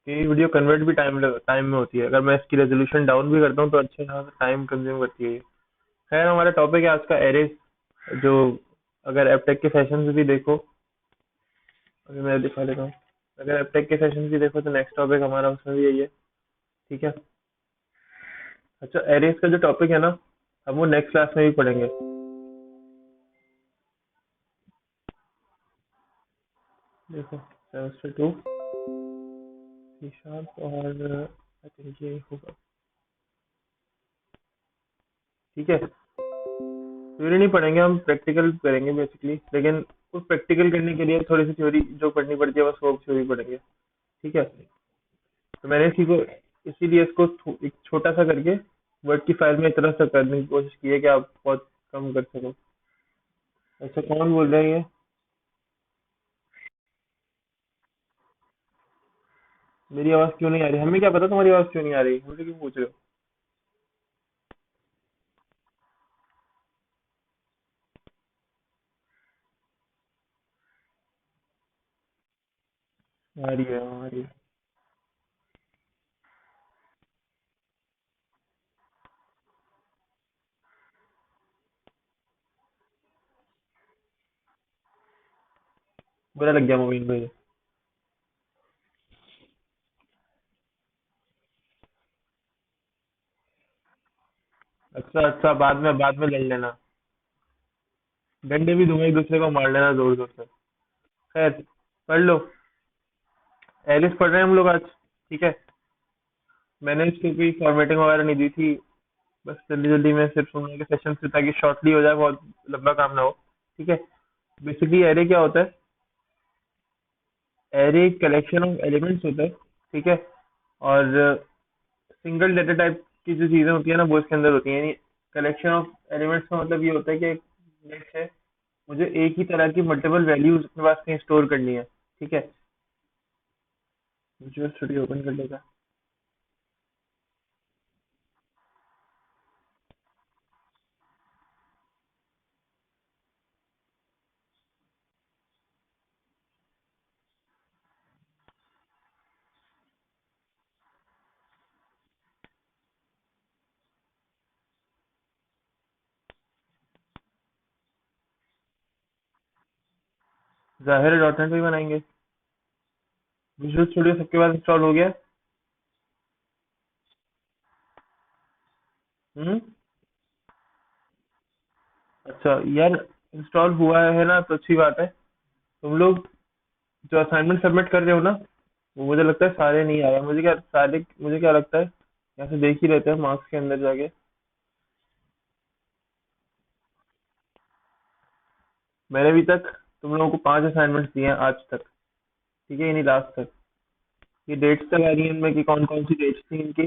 कि video convert भी time में होती है। अगर मैं इसकी रेजोल्यूशन डाउन भी करता हूँ तो अच्छे खासा टाइम कंज्यूम करती है ये। खैर, हमारा टॉपिक है आज का एरेज, जो अगर एपटेक के सेशन भी देखो, अभी मैं दिखा देता हूँ। अगर एपटेक के सेशन भी देखो तो नेक्स्ट टॉपिक हमारा उसमें भी यही है। ठीक है। अच्छा, एरेज का जो टॉपिक है ना, हम वो नेक्स्ट क्लास में भी पढ़ेंगे। देखो, सेमेस्टर 2 सी शार्प, और आई थिंक ये होगा। ठीक है, थ्योरी नहीं पढ़ेंगे, हम प्रैक्टिकल करेंगे बेसिकली, लेकिन उस प्रैक्टिकल करने के लिए थोड़ी सी थ्योरी जो पढ़नी पड़ती है बस वो थ्योरी पढ़ेंगे। ठीक है। तो मैंने इसी को, इसीलिए इसको एक छोटा सा करके वर्ड की फाइल में इतना सा करने की कोशिश की है कि आप बहुत कम कर सको। अच्छा, कौन बोल रहे हैं ये? मेरी आवाज क्यों नहीं आ रही? हमें क्या पता तुम्हारी आवाज क्यों नहीं आ रही, मुझे क्यों पूछ रहे हो? आ रही है, आ रही है। बुरा लग गया मोबाइल में। अच्छा अच्छा, बाद में लड़ लेना। डंडे भी दूंगा, एक दूसरे को मार लेना जोर जोर से। खैर, पढ़ लो। एलिस पढ़ रहे हैं हम लोग आज। ठीक है। मैंने इसकी कोई फॉर्मेटिंग वगैरह नहीं दी थी, बस जल्दी जल्दी में सिर्फ सुनने के सेशन से, ताकि शॉर्टली हो जाए, बहुत लंबा काम ना हो। ठीक है। बेसिकली एरे क्या होता है? एरे एक कलेक्शन ऑफ एलिमेंट्स होता है। ठीक है। और सिंगल डेटा टाइप की जो चीजें होती है ना वो इसके अंदर होती है, यानी कलेक्शन ऑफ एलिमेंट्स का मतलब ये होता है कि नेक्स्ट है, मुझे एक ही तरह की मल्टीपल वैल्यूज अपने पास कहीं स्टोर करनी है। ठीक है। विजुअल स्टूडियो ओपन कर लेगा। जाहिर है डॉट नेट भी बनाएंगे। विजुअल स्टूडियो सबके पास इंस्टॉल हो गया? हम्म। अच्छा यार, इंस्टॉल हुआ है ना तो अच्छी बात है। तुम लोग जो असाइनमेंट सबमिट कर रहे हो ना, वो मुझे लगता है सारे नहीं आया। मुझे क्या लगता है, यहाँ से देख ही लेते हैं मार्क्स के अंदर जाके। मैंने अभी तक तुम लोगों को 5 असाइनमेंट्स दिए हैं आज तक। ठीक है, यानी लास्ट तक। ये डेट्स तक आ रही है इनमें कि कौन कौन सी डेट्स थी इनकी।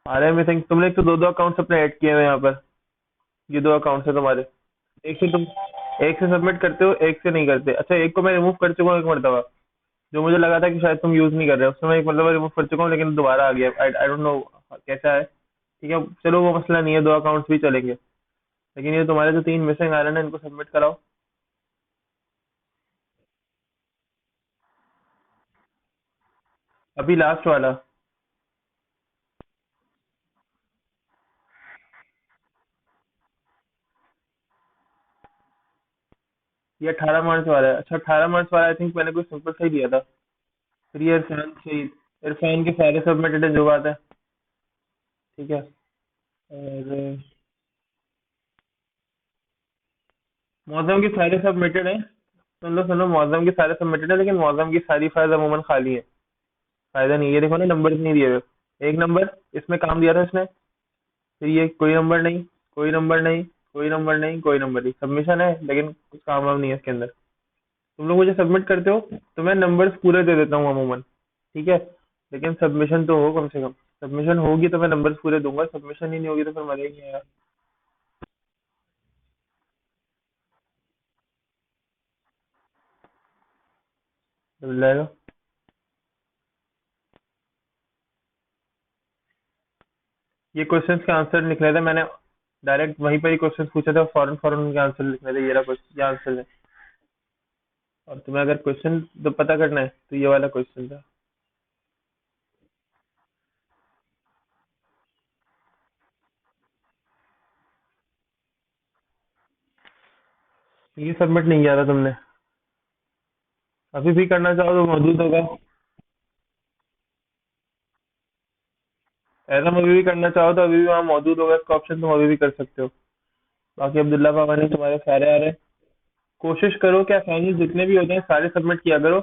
आ रहे हैं मिसिंग। तुमने एक तो दो दो अकाउंट्स अपने ऐड किए हुए हैं यहाँ पर। ये दो अकाउंट्स है तुम्हारे। एक से तुम एक से सबमिट करते हो, एक से नहीं करते। अच्छा, एक को मैं रिमूव कर चुका हूँ एक मरतबा, जो मुझे लगा था कि शायद तुम यूज नहीं कर रहे हो, उसमें मैं एक मरतबा रिमूव कर चुका हूँ, लेकिन दोबारा आ गया। आई डोंट नो कैसा है। ठीक है, चलो वो मसला नहीं है, दो अकाउंट्स भी चलेंगे। लेकिन ये तुम्हारे जो 3 मिसिंग आ रहे हैं ना, इनको सबमिट कराओ। अभी लास्ट वाला। ये 18 मार्च वाला है। अच्छा, 18 मार्च वाला आई थिंक मैंने कोई सिंपल सा ही दिया था। फिर ये इरफान से, इरफान के सारे सबमिटेड है, जो बात है। ठीक है। और मौसम के सारे सबमिटेड है। सुन लो सुनो, मौसम के सारे सबमिटेड है, लेकिन मौसम की सारी फाइल अमूमन खाली है। फायदा नहीं है, ये देखो ना, नंबर नहीं दिए हुए। एक नंबर इसमें काम दिया था इसने। फिर ये कोई नंबर नहीं, कोई नंबर नहीं, कोई नंबर नहीं, कोई नंबर नहीं। सबमिशन है लेकिन कुछ काम वाम नहीं है इसके अंदर। तुम लोग मुझे सबमिट करते हो तो मैं नंबर्स पूरे दे देता हूँ अमूमन। ठीक है। लेकिन सबमिशन तो हो कम से कम। सबमिशन होगी तो मैं नंबर्स पूरे दूंगा, सबमिशन ही नहीं होगी तो फिर मजा ही नहीं आएगा। तो मिल जाएगा। ये क्वेश्चंस के आंसर लिख रहे थे मैंने। डायरेक्ट वहीं पर ही क्वेश्चन पूछे थे और फौरन फौरन उनके आंसर लिखने थे, ये रहा क्वेश्चन, ये आंसर है। और तुम्हें अगर क्वेश्चन तो पता करना है तो ये वाला क्वेश्चन था। ये सबमिट नहीं किया था तुमने? अभी भी करना चाहो तो मौजूद होगा। ऐसा अभी भी करना चाहो तो अभी भी वहाँ मौजूद होगा इसका ऑप्शन, तुम अभी भी कर सकते हो। बाकी अब्दुल्ला पापा ने तुम्हारे सारे आ रहे हैं। कोशिश करो कि असाइनमेंट जितने भी होते हैं सारे सबमिट किया करो।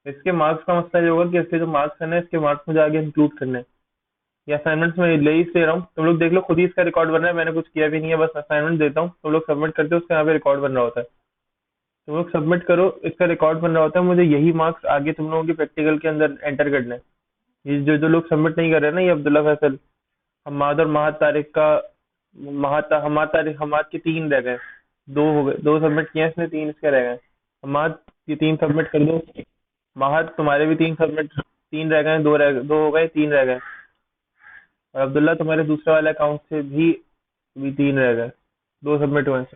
इसके मार्क्स का मसला ये होगा कि इसके जो मार्क्स है ना, इसके मार्क्स मुझे आगे इंक्लूड करने हैं। ये असाइनमेंट्स में ले ही दे रहा हूँ, तुम लोग देख लो, खुद ही इसका रिकॉर्ड बन रहा है, मैंने कुछ किया भी नहीं है, बस असाइनमेंट देता हूँ, तुम लोग सबमिट करते हो, उसका यहाँ पे रिकॉर्ड बन रहा होता है। तुम लोग सबमिट करो, इसका रिकॉर्ड बन रहा होता है, मुझे यही मार्क्स आगे तुम लोगों के प्रैक्टिकल के अंदर एंटर करने हैं। ये जो जो लोग सबमिट नहीं कर रहे हैं ना, ये अब्दुल्ला फैसल, हमाद और महाद तारिक का, हमाद तारिक, हमाद के 3 रह गए। 2 हो गए, 2 सबमिट किए हैं इसने, 3 इसके रह गए। हमाद ये 3 सबमिट कर दो। महाद तुम्हारे भी 3 सबमिट, 3 रह गए, 2 रह, 2 हो गए, 3 रह गए। और अब्दुल्ला तुम्हारे दूसरे वाले अकाउंट से भी 3 रह गए, 2 सबमिट हुए हैं।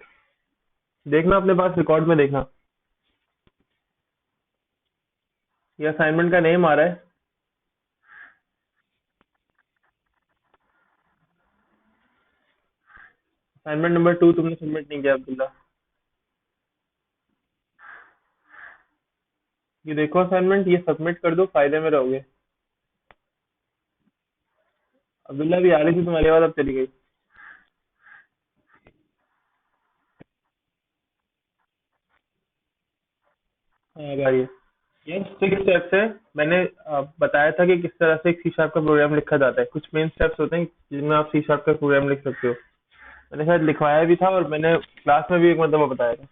देखना अपने पास रिकॉर्ड में देखना, ये असाइनमेंट का नेम आ रहा है। असाइनमेंट नंबर 2 तुमने सबमिट नहीं किया अब्दुल्ला। ये देखो असाइनमेंट, ये सबमिट कर दो, फायदे में रहोगे। अब्दुल्ला भी आ रही थी तुम्हारी आवाज, अब चली गई। हाँ अब आ रही है। ये 6 स्टेप्स है। मैंने बताया था कि किस तरह से एक सी शार्प का प्रोग्राम लिखा जाता है। कुछ मेन स्टेप्स होते हैं जिनमें आप सी शार्प का प्रोग्राम लिख सकते हो। मैंने शायद लिखवाया भी था और मैंने क्लास में भी एक मतलब बताया था।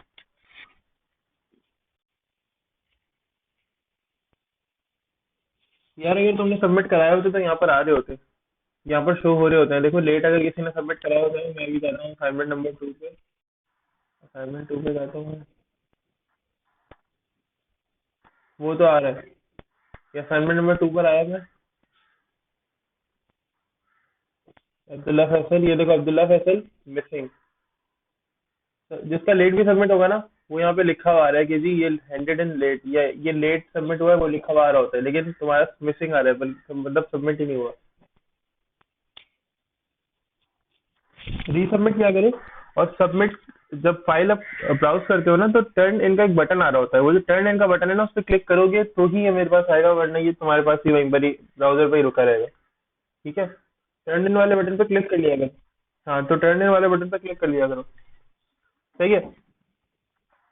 यार अगर तुमने सबमिट कराया होते तो यहाँ पर आ रहे होते, यहाँ पर शो हो रहे होते हैं। देखो लेट अगर किसी ने सबमिट कराया होता है, मैं भी जाता हूँ असाइनमेंट नंबर 2 पे, असाइनमेंट 2 पे जाता हूँ। वो तो आ रहा है, ये असाइनमेंट नंबर 2 पर आया था। अब्दुल्ला फैसल, ये देखो अब्दुल्ला फैसल मिसिंग। जिसका लेट भी सबमिट होगा ना, वो यहाँ पे लिखा हुआ आ रहा है कि जी ये हैंडेड इन लेट, या ये लेट सबमिट हुआ है, वो लिखा हुआ आ रहा होता है, लेकिन तुम्हारा मिसिंग आ रहा है, मतलब सबमिट ही नहीं हुआ। रीसबमिट क्या करो, और सबमिट, जब फाइल आप ब्राउज करते हो ना, तो टर्न इन का एक बटन आ रहा होता है, वो जो टर्न इन का बटन है ना, उस पर क्लिक करोगे तो ही ये मेरे पास आएगा, वरना ये तुम्हारे पास ही वहीं पर ही ब्राउजर पर ही रुका रहेगा। ठीक है, टर्न इन वाले बटन पर क्लिक कर लिया करो। हाँ तो टर्न इन वाले बटन पर क्लिक कर लिया करो। सही है।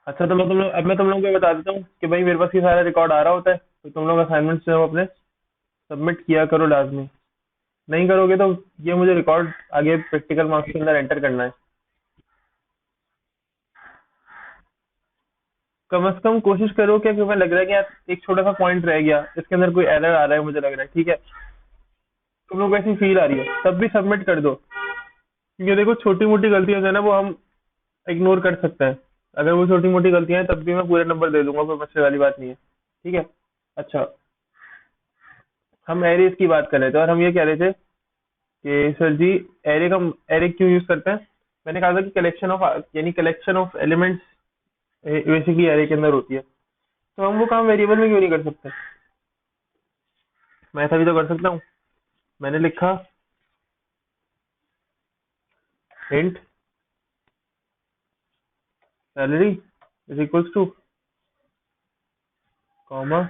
अच्छा तो मैं तुम लोगों को ये बता देता हूँ कि भाई मेरे पास ये सारा रिकॉर्ड आ रहा होता है, तो तुम लोग असाइनमेंट जो है अपने सबमिट किया करो लाजमी। नहीं करोगे तो ये मुझे रिकॉर्ड आगे प्रैक्टिकल मार्क्स के अंदर एंटर करना है। कम से कम कोशिश करो, क्या क्योंकि लग रहा है कि यार एक छोटा सा पॉइंट रह गया, इसके अंदर कोई एरर आ रहा है, मुझे लग रहा है, ठीक है, तुम लोग को ऐसी फील आ रही है, तब भी सबमिट कर दो। क्योंकि देखो छोटी मोटी गलतियां जो है ना, वो हम इग्नोर कर सकते हैं। अगर वो छोटी मोटी गलतियां हैं तब भी मैं पूरे नंबर दे दूंगा, कोई मसले वाली बात नहीं है। ठीक है। अच्छा, हम एरेज की बात कर रहे थे और हम ये कह रहे थे कि सर जी, एरे का, एरे क्यों यूज करते हैं? मैंने कहा था कि कलेक्शन ऑफ, यानी collection of elements basically array के अंदर होती है, तो हम वो काम वेरिएबल में क्यों नहीं कर सकते? मैं ऐसा भी तो कर सकता हूँ। मैंने लिखा int salary is equals two comma,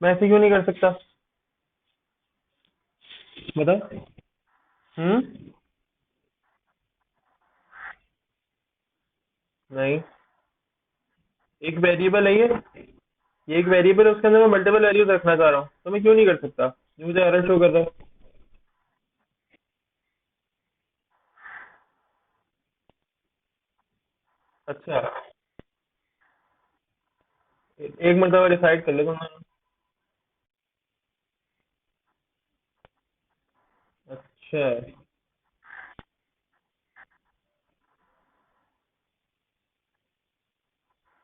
मैं ऐसे क्यों नहीं कर सकता? बताओ। हम्म। नहीं, एक वेरिएबल है ये एक वेरिएबल है, उसके अंदर मैं मल्टीपल वैल्यूज रखना चाह रहा हूँ, तो मैं क्यों नहीं कर सकता? ये मुझे एरर शो कर रहा है। अच्छा, एक मरतबा डिसाइड कर ले तुम। अच्छा,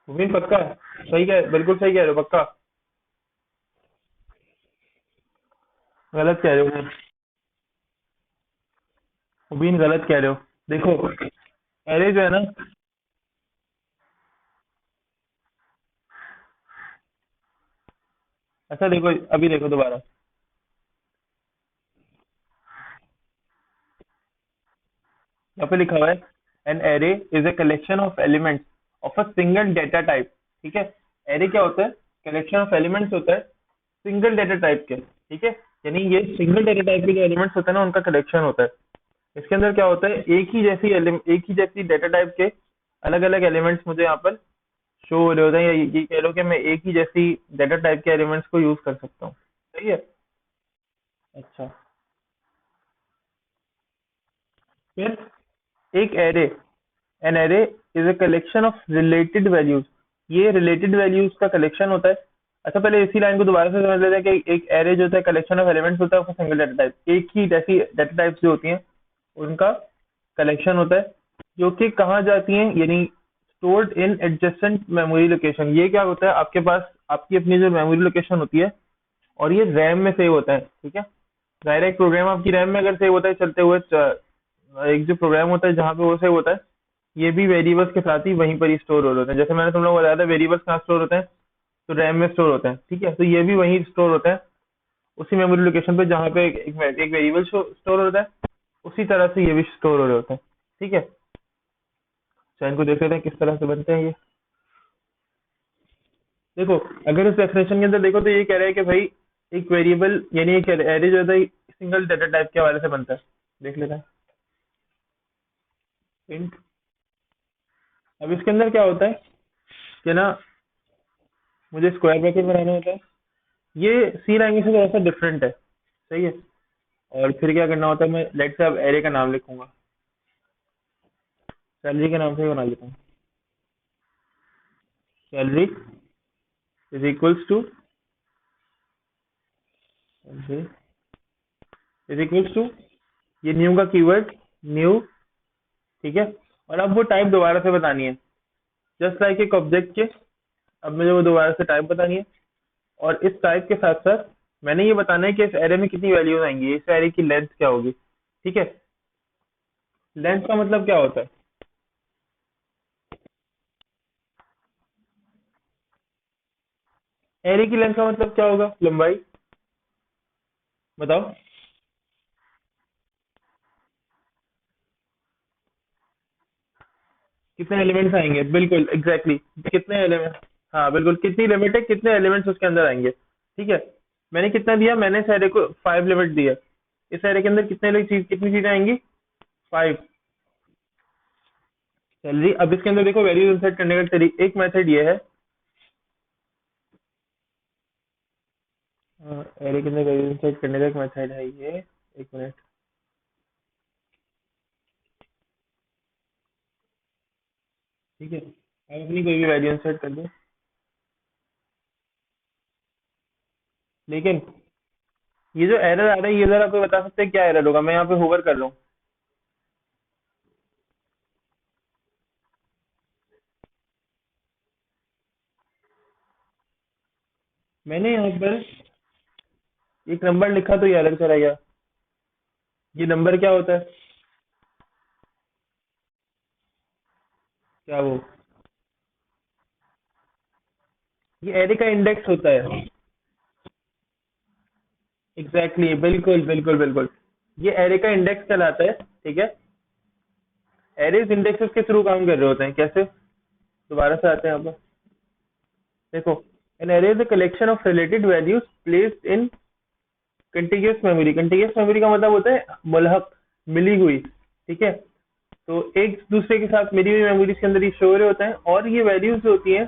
मुबीन पक्का? सही कह, बिल्कुल सही कह रहे हो, पक्का? गलत कह रहे हो मुबीन, गलत कह रहे हो। देखो, एरे जो है ना, अच्छा देखो, अभी देखो दोबारा। यहाँ पे लिखा हुआ है an array is a collection of elements of a single data type. ठीक है, एरे क्या होता है? कलेक्शन ऑफ एलिमेंट्स होता है सिंगल डेटा टाइप के। ठीक है, यानी ये सिंगल डेटा टाइप के जो एलिमेंट्स होते हैं ना, उनका कलेक्शन होता है। इसके अंदर क्या होता है, एक ही जैसी डेटा टाइप के अलग अलग एलिमेंट्स मुझे यहाँ पर शो हो रहे होते हैं, या ये कह लो कि मैं एक ही जैसी डेटा टाइप के एलिमेंट्स को यूज कर सकता हूँ। सही है। अच्छा, फिर एक array, an array is a collection of related values. ये रिलेटेड वैल्यूज का कलेक्शन होता है। अच्छा, पहले इसी लाइन को दोबारा से समझ लेते हैं कि एक एरे जो होता है कलेक्शन ऑफ एलिमेंट्स होता है उसका सिंगल डेटा टाइप, एक ही जैसी डेटा टाइप्स जो होती हैं उनका कलेक्शन होता है, जो कि कहाँ जाती हैं, यानी stored in adjacent memory location. ये क्या होता है, आपके पास आपकी अपनी जो मेमोरी लोकेशन होती है, और ये रैम में सेव होता है। ठीक है, जाहिर है एक प्रोग्राम आपकी रैम में अगर सेव होता है चलते हुए, एक जो प्रोग्राम होता है जहाँ पे वो सेव होता है, ये भी वेरिएबल्स के साथ ही वहीं पर ही स्टोर हो होते हैं। जैसे मैंने तुम लोगों को बताया था वेरिएबल्स कहाँ स्टोर होते हैं, तो रैम में स्टोर होते हैं। ठीक है, तो ये भी वहीं स्टोर होता है, उसी मेमोरी लोकेशन पे जहाँ पे एक वेरिएबल स्टोर होता है, उसी तरह से ये भी स्टोर हो रहे होते हैं। ठीक है, चैन को देख लेते हैं किस तरह से बनते हैं ये। देखो, अगर इस डेफिनेशन के अंदर देखो तो ये कह रहा है कि भाई एक वेरिएबल यानी एक एरे जो है सिंगल डेटा टाइप के हवाले से बनता है। देख लेते हैं int। अब इसके अंदर क्या होता है कि ना, मुझे स्क्वायर ब्रैकेट बनाना होता है। ये सी लैंग्वेज से थोड़ा सा डिफरेंट है। सही है, और फिर क्या करना होता है, मैं लेट से अब एरे का नाम लिखूंगा, सैलरी के नाम से ही बना लेता हूँ। Salary is equals to, is equals to, ये न्यू का कीवर्ड, न्यू। ठीक है, और अब वो टाइप दोबारा से बतानी है, जस्ट लाइक एक ऑब्जेक्ट के। अब मुझे वो दोबारा से टाइप बतानी है, और इस टाइप के साथ साथ मैंने ये बताना है कि इस एरे में कितनी वैल्यूज आएंगी, इस एरे की लेंथ क्या होगी। ठीक है, लेंथ का मतलब क्या होता है? एरे की लेंथ का मतलब क्या होगा? लंबाई। बताओ। कितने एलिमेंट्स आएंगे, बिल्कुल एग्जैक्टली कितने एलिमेंट। हाँ बिल्कुल, कितनी लिमिट है, कितने एलिमेंट्स उसके अंदर आएंगे। ठीक है, मैंने कितना दिया, मैंने इस एरे को 5 लिमिट दिया। इस एरे के अंदर कितनी चीजें आएंगी? 5। सैलरी, अब इसके अंदर देखो वैल्यूज इंसर्ट करने का तरीका, एक मेथड ये है। एरे के अंदर वैल्यूज इंसर्ट करने का एक मेथड है ये। एक मिनट। ठीक है, अब अपनी कोई भी वैल्यू इंसर्ट कर दो, लेकिन ये जो एरर आ रहा है, ये जरा कोई बता सकते हैं क्या एरर होगा? मैं यहाँ पे होवर कर रहा हूँ। मैंने यहाँ पर एक नंबर लिखा तो ये एरर चला गया। ये नंबर क्या होता है? क्या वो, ये एरे का इंडेक्स होता है। एग्जैक्टली बिल्कुल बिल्कुल बिल्कुल, ये एरे का इंडेक्स कहलाता है। ठीक है, एरेज इंडेक्सेस के थ्रू काम कर रहे होते हैं। कैसे? दोबारा से आते हैं यहाँ पर। देखो, an array is a collection of related values placed in continuous memory. Continuous memory का मतलब होता है मुल्हक, मिली हुई। ठीक है, तो एक दूसरे के साथ मिली हुई मेमोरीज के अंदर ये शो हो रहे होते हैं, और ये वैल्यूज जो होती हैं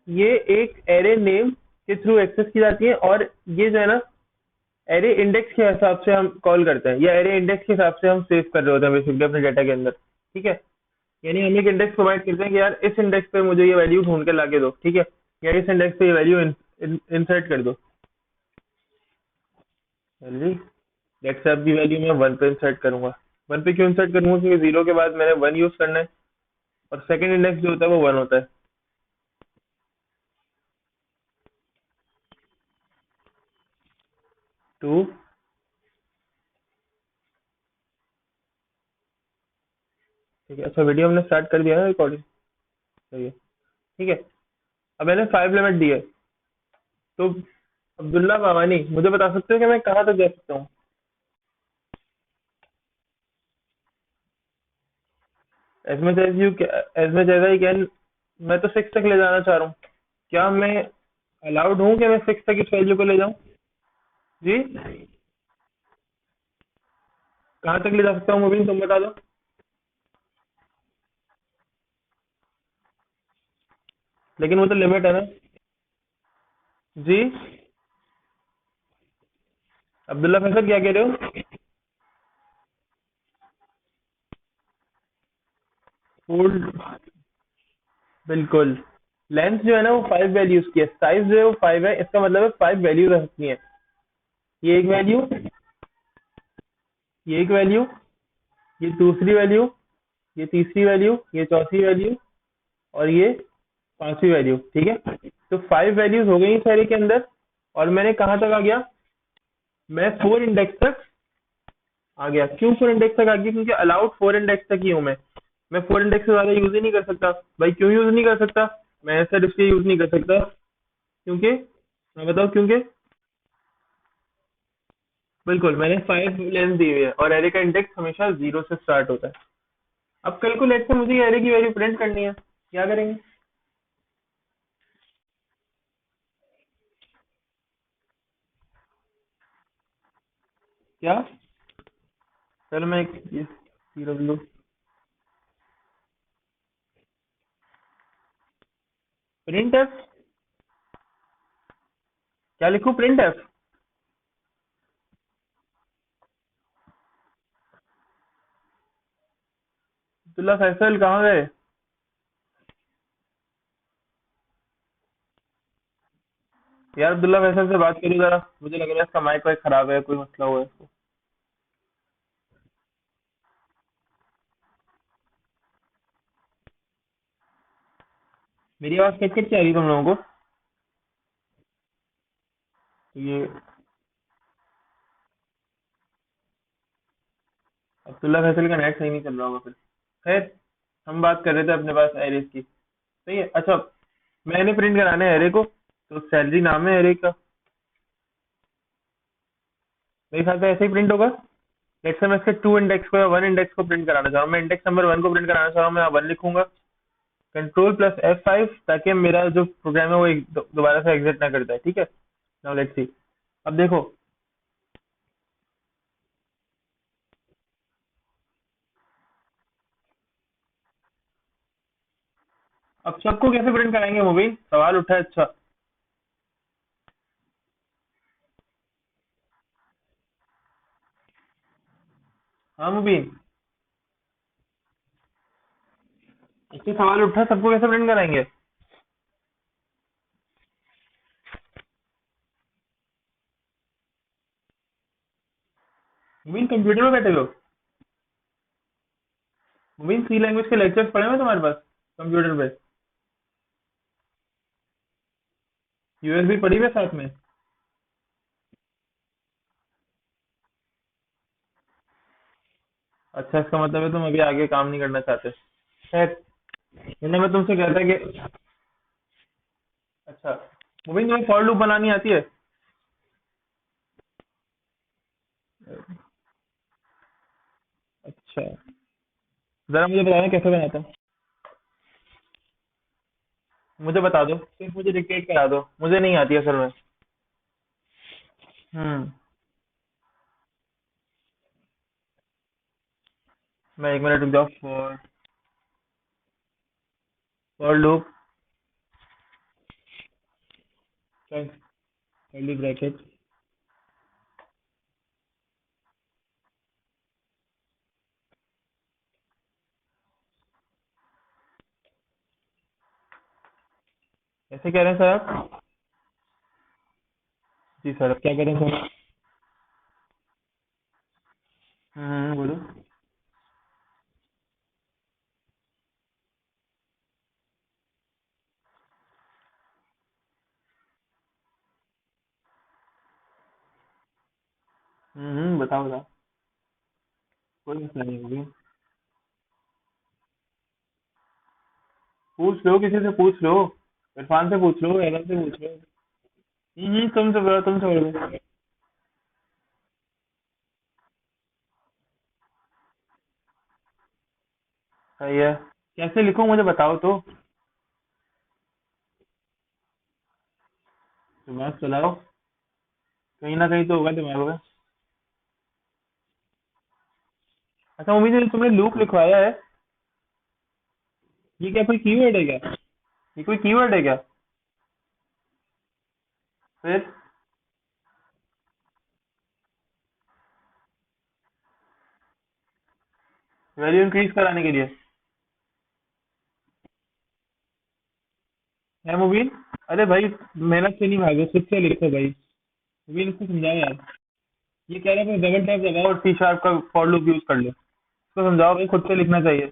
ये एक एरे नेम के थ्रू एक्सेस की जाती है, और ये जो है ना, एरे इंडेक्स के हिसाब से हम कॉल करते हैं, या एरे इंडेक्स के हिसाब से हम सेव कर रहे होते हैं बेसिकली अपने डाटा के अंदर। ठीक है, यानी हम एक इंडेक्स प्रोवाइड करते हैं कि यार इस इंडेक्स पे मुझे ये वैल्यू ढूंढ के लाके दो। ठीक है, या इस इंडेक्स पे ये वैल्यू इंसर्ट कर दो। सैलरी, लेट्स से अब की वैल्यू मैं 1 पे इंसर्ट करूंगा। 1 पे क्यों इंसर्ट करूंगा? क्योंकि 0 के बाद मैंने 1 यूज करना है, और सेकंड इंडेक्स जो होता है वो 1 होता है। 2। ठीक है, अच्छा वीडियो हमने स्टार्ट कर दिया है रिकॉर्डिंग। सही है। ठीक है, अब मैंने 5 लिमिट दी है। तो अब्दुल्ला बावानी, मुझे बता सकते हो कि मैं कहाँ तक जा सकता हूँ? As much as you, as much as I can. मैं तो 6 तक ले जाना चाह रहा हूँ। क्या मैं अलाउड हूँ कि मैं 6 तक इस वैल्यू को ले जाऊँ? जी, कहाँ तक ले जा सकता हूँ मुबीन, तुम बता दो। लेकिन वो तो लिमिट है ना। जी, अब्दुल्ला फैसल क्या कह रहे हो? फोल्ड, बिल्कुल। लेंथ जो है ना वो 5 वैल्यूज की है, साइज जो है वो 5 है, इसका मतलब है 5 वैल्यूज रह सकती है। ये एक वैल्यू, ये एक वैल्यू, ये दूसरी वैल्यू, ये तीसरी वैल्यू, ये चौथी वैल्यू, और ये पांचवी वैल्यू। ठीक है, तो 5 वैल्यूज हो गई इस एरे के अंदर। और मैंने कहाँ तक आ गया? मैं 4 इंडेक्स तक आ गया। क्यों 4 इंडेक्स तक आ गया? क्योंकि अलाउड 4 इंडेक्स तक ही हूँ मैं 4 इंडेक्स से ज्यादा यूज ही नहीं कर सकता। भाई क्यों यूज नहीं कर सकता? मैं ऐसा इसलिए यूज नहीं कर सकता क्योंकि, मैं बताओ क्योंकि, बिल्कुल मैंने 5 लेंथ दी हुई है और एरे का इंडेक्स हमेशा 0 से स्टार्ट होता है। अब कैलकुलेट से मुझे एरे की वैल्यू प्रिंट करनी है, क्या करेंगे? क्या? चलो मैं एक डब्ल्यू, प्रिंट एफ, क्या लिखूं? Print F? अब्दुल्ला फैसल कहाँ गए? यार अब्दुल्ला फैसल से बात करो जरा, मुझे लग रहा है इसका माइक वाइक खराब है, कोई मसला हुआ है इसको। मेरी आवाज कट कट के आ रही है तुम लोगों को? ये अब्दुल्ला फैसल का नेट सही नहीं चल रहा होगा फिर। खैर, हम बात कर रहे थे अपने पास एरेस की। सही है, अच्छा। मैंने प्रिंट कराना है एरे को, तो सैलरी नाम है एरे का। मेरे ख्याल से ऐसे ही प्रिंट होगा। लेट्स से मैं इसके 2 इंडेक्स को या 1 इंडेक्स को प्रिंट कराना चाह रहा हूँ, मैं इंडेक्स नंबर 1 को प्रिंट कराना चाह रहा हूँ, मैं 1 लिखूंगा। कंट्रोल प्लस F5, ताकि मेरा जो प्रोग्राम है वो दोबारा से एग्जिट ना करता है। ठीक है, नाउ लेट्स सी। अब देखो, अब सबको कैसे प्रिंट कराएंगे मूवी, सवाल उठा है। अच्छा, हाँ मुबीन, इससे सवाल उठा है, सबको कैसे प्रिंट कराएंगे? मुबीन कंप्यूटर में बैठे हो? मुबीन सी लैंग्वेज के लेक्चर्स पढ़े हुए तुम्हारे पास कंप्यूटर पे? यूएसबी पड़ी हुई है साथ में? अच्छा, इसका मतलब है तुम अभी आगे काम नहीं करना चाहते। खैर, वरना मैं तुमसे कहता कि, अच्छा मुबीन तुम्हें फॉर लूप बनानी आती है? अच्छा, जरा मुझे बताना कैसे बनाता हूँ। मुझे बता दो, सिर्फ मुझे डिक्टेट करा दो, मुझे नहीं आती असल में। हम्म, मैं 1 मिनट रुक जाओ। फॉर लूप, कर्ली ब्रैकेट, ऐसे कह रहे हैं सर आप? जी सर, अब क्या करें सर? बोलो। बताओ बताओ। कोई मसला नहीं होगी। पूछ लो, किसी से पूछ लो। इरफान से पूछ लो, एलन से पूछ लो। तुमसे बोलो, तुमसे बोलो। सही है। कैसे लिखूं मुझे बताओ तो। दिमाग चलाओ। कहीं ना कहीं तो होगा दिमाग में। अच्छा उम्मीद है तुमने लूप लिखवाया है। ये क्या कोई कीवर्ड है क्या? ये कोई कीवर्ड है क्या? फिर वैल्यू इंक्रीज कराने के लिए है मुबीन? अरे भाई, मेहनत से नहीं भागो, खुद से लिखो भाई। मुबीन इसको समझाओ यार। ये कह रहे हैं डबल टैप दबाओ और सी शार्प का फॉर लूप यूज कर लो। इसको समझाओ भाई, खुद से लिखना चाहिए।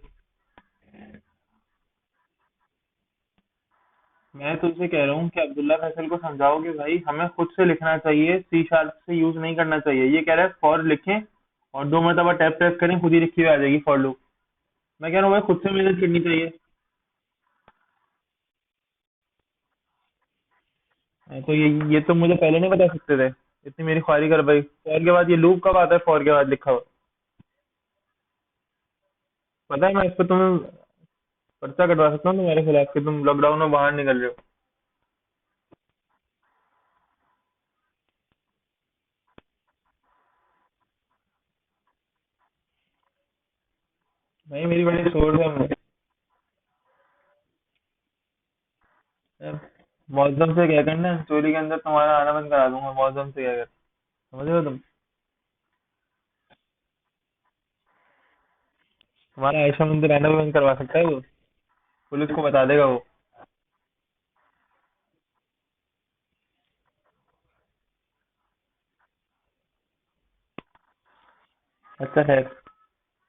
मैं तुझसे कह रहा हूँ कि अब्दुल्ला फैसल को समझाओ कि भाई हमें खुद से लिखना चाहिए, सी शार्प से यूज नहीं करना चाहिए। ये कह रहा है फॉर लिखें और 2 मरतबा टैप प्रेस करें, खुद ही लिखी हुई आ जाएगी फॉर लूप। मैं कह रहा हूँ भाई खुद से मेहनत करनी चाहिए। तो ये तो मुझे पहले नहीं बता सकते थे। इतनी मेरी ख्वारी कर भाई, फॉर के बाद ये लूप कब आता है, फॉर के बाद लिखा हुआ? पता है, मैं इस पर तुम्हें पर्चा कटवा सकता हूँ तुम्हारे खिलाफ कि तुम लॉकडाउन में बाहर निकल रहे हो। भाई मेरी बड़ी सोच है। मौसम से क्या करना है, चोरी के अंदर तुम्हारा आना बंद करा दूंगा, मौसम से क्या कर। समझ रहे हो तुम? तुम्हारा आयशा मंदिर आना भी बंद करवा सकता है वो। पुलिस को बता देगा वो। अच्छा खैर,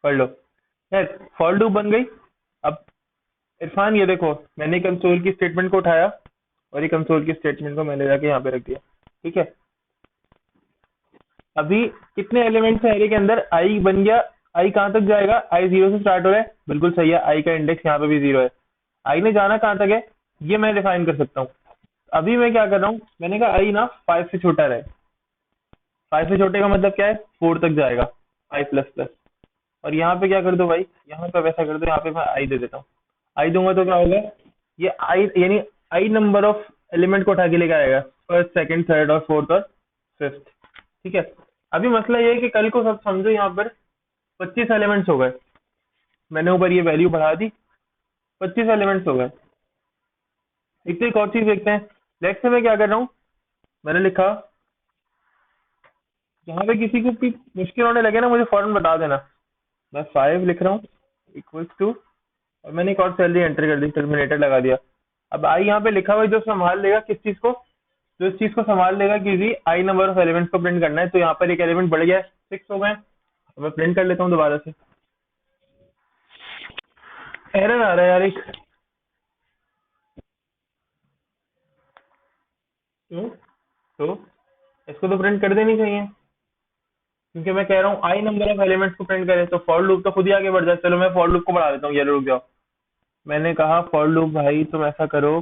पढ़ लो। खैर, फॉर लूप बन गई। अब इरफान ये देखो, मैंने कंसोल की स्टेटमेंट को उठाया और ये कंसोल की स्टेटमेंट को मैंने जाके यहाँ पे रख दिया। ठीक है। अभी कितने एलिमेंट्स है एरे के अंदर? आई बन गया। आई कहाँ तक जाएगा? आई 0 से स्टार्ट हो रहा है, बिल्कुल सही है। आई का इंडेक्स यहाँ पे भी 0 है। आई ने जाना कहाँ तक है, ये मैं डिफाइन कर सकता हूँ। अभी मैं क्या कर रहा हूँ, मैंने कहा आई ना 5 से छोटा रहे। 5 से छोटे का मतलब क्या है, 4 तक जाएगा। 5++। और यहाँ पे क्या कर दो भाई, यहाँ पे वैसा कर दो, यहाँ पे मैं आई दे देता हूँ। आई दूंगा तो क्या होगा, ये आई यानी आई नंबर ऑफ एलिमेंट को उठा के लेके आएगा, फर्स्ट सेकंड थर्ड और फोर्थ और फिफ्थ। ठीक है। अभी मसला ये है कि कल को सब समझो यहाँ पर 25 एलिमेंट्स हो गए। मैंने ऊपर ये वैल्यू बढ़ा दी, 25 एलिमेंट्स हो गए। एक और चीज देखते हैं। लेट्स से मैं क्या कर रहा हूँ, मैंने लिखा जहाँ पे किसी को भी मुश्किल होने लगे ना, मुझे फौरन बता देना। मैं 5 लिख रहा हूँ इक्वल्स टू, और मैंने एक और सैलरी एंटर कर दी, टर्मिनेटर लगा दिया। अब आई यहाँ पे लिखा हुआ है, जो संभाल लेगा किस चीज को, जो इस चीज को संभाल लेगा कि जी आई नंबर ऑफ एलिमेंट्स को प्रिंट करना है, तो यहाँ पर एक एलिमेंट बढ़ गया, 6 हो गए। अब मैं प्रिंट कर लेता हूँ दोबारा से। एरर आ रहा है यार एक। क्यों? तो इसको तो प्रिंट कर देनी चाहिए, क्योंकि मैं कह रहा हूँ आई नंबर ऑफ एलिमेंट्स को प्रिंट करे, तो फॉर लूप तो खुद ही आगे बढ़ जाए। चलो मैं फॉर लूप को बढ़ा देता हूँ, ये रुक जाओ। मैंने कहा फॉर लूप भाई तुम ऐसा करो,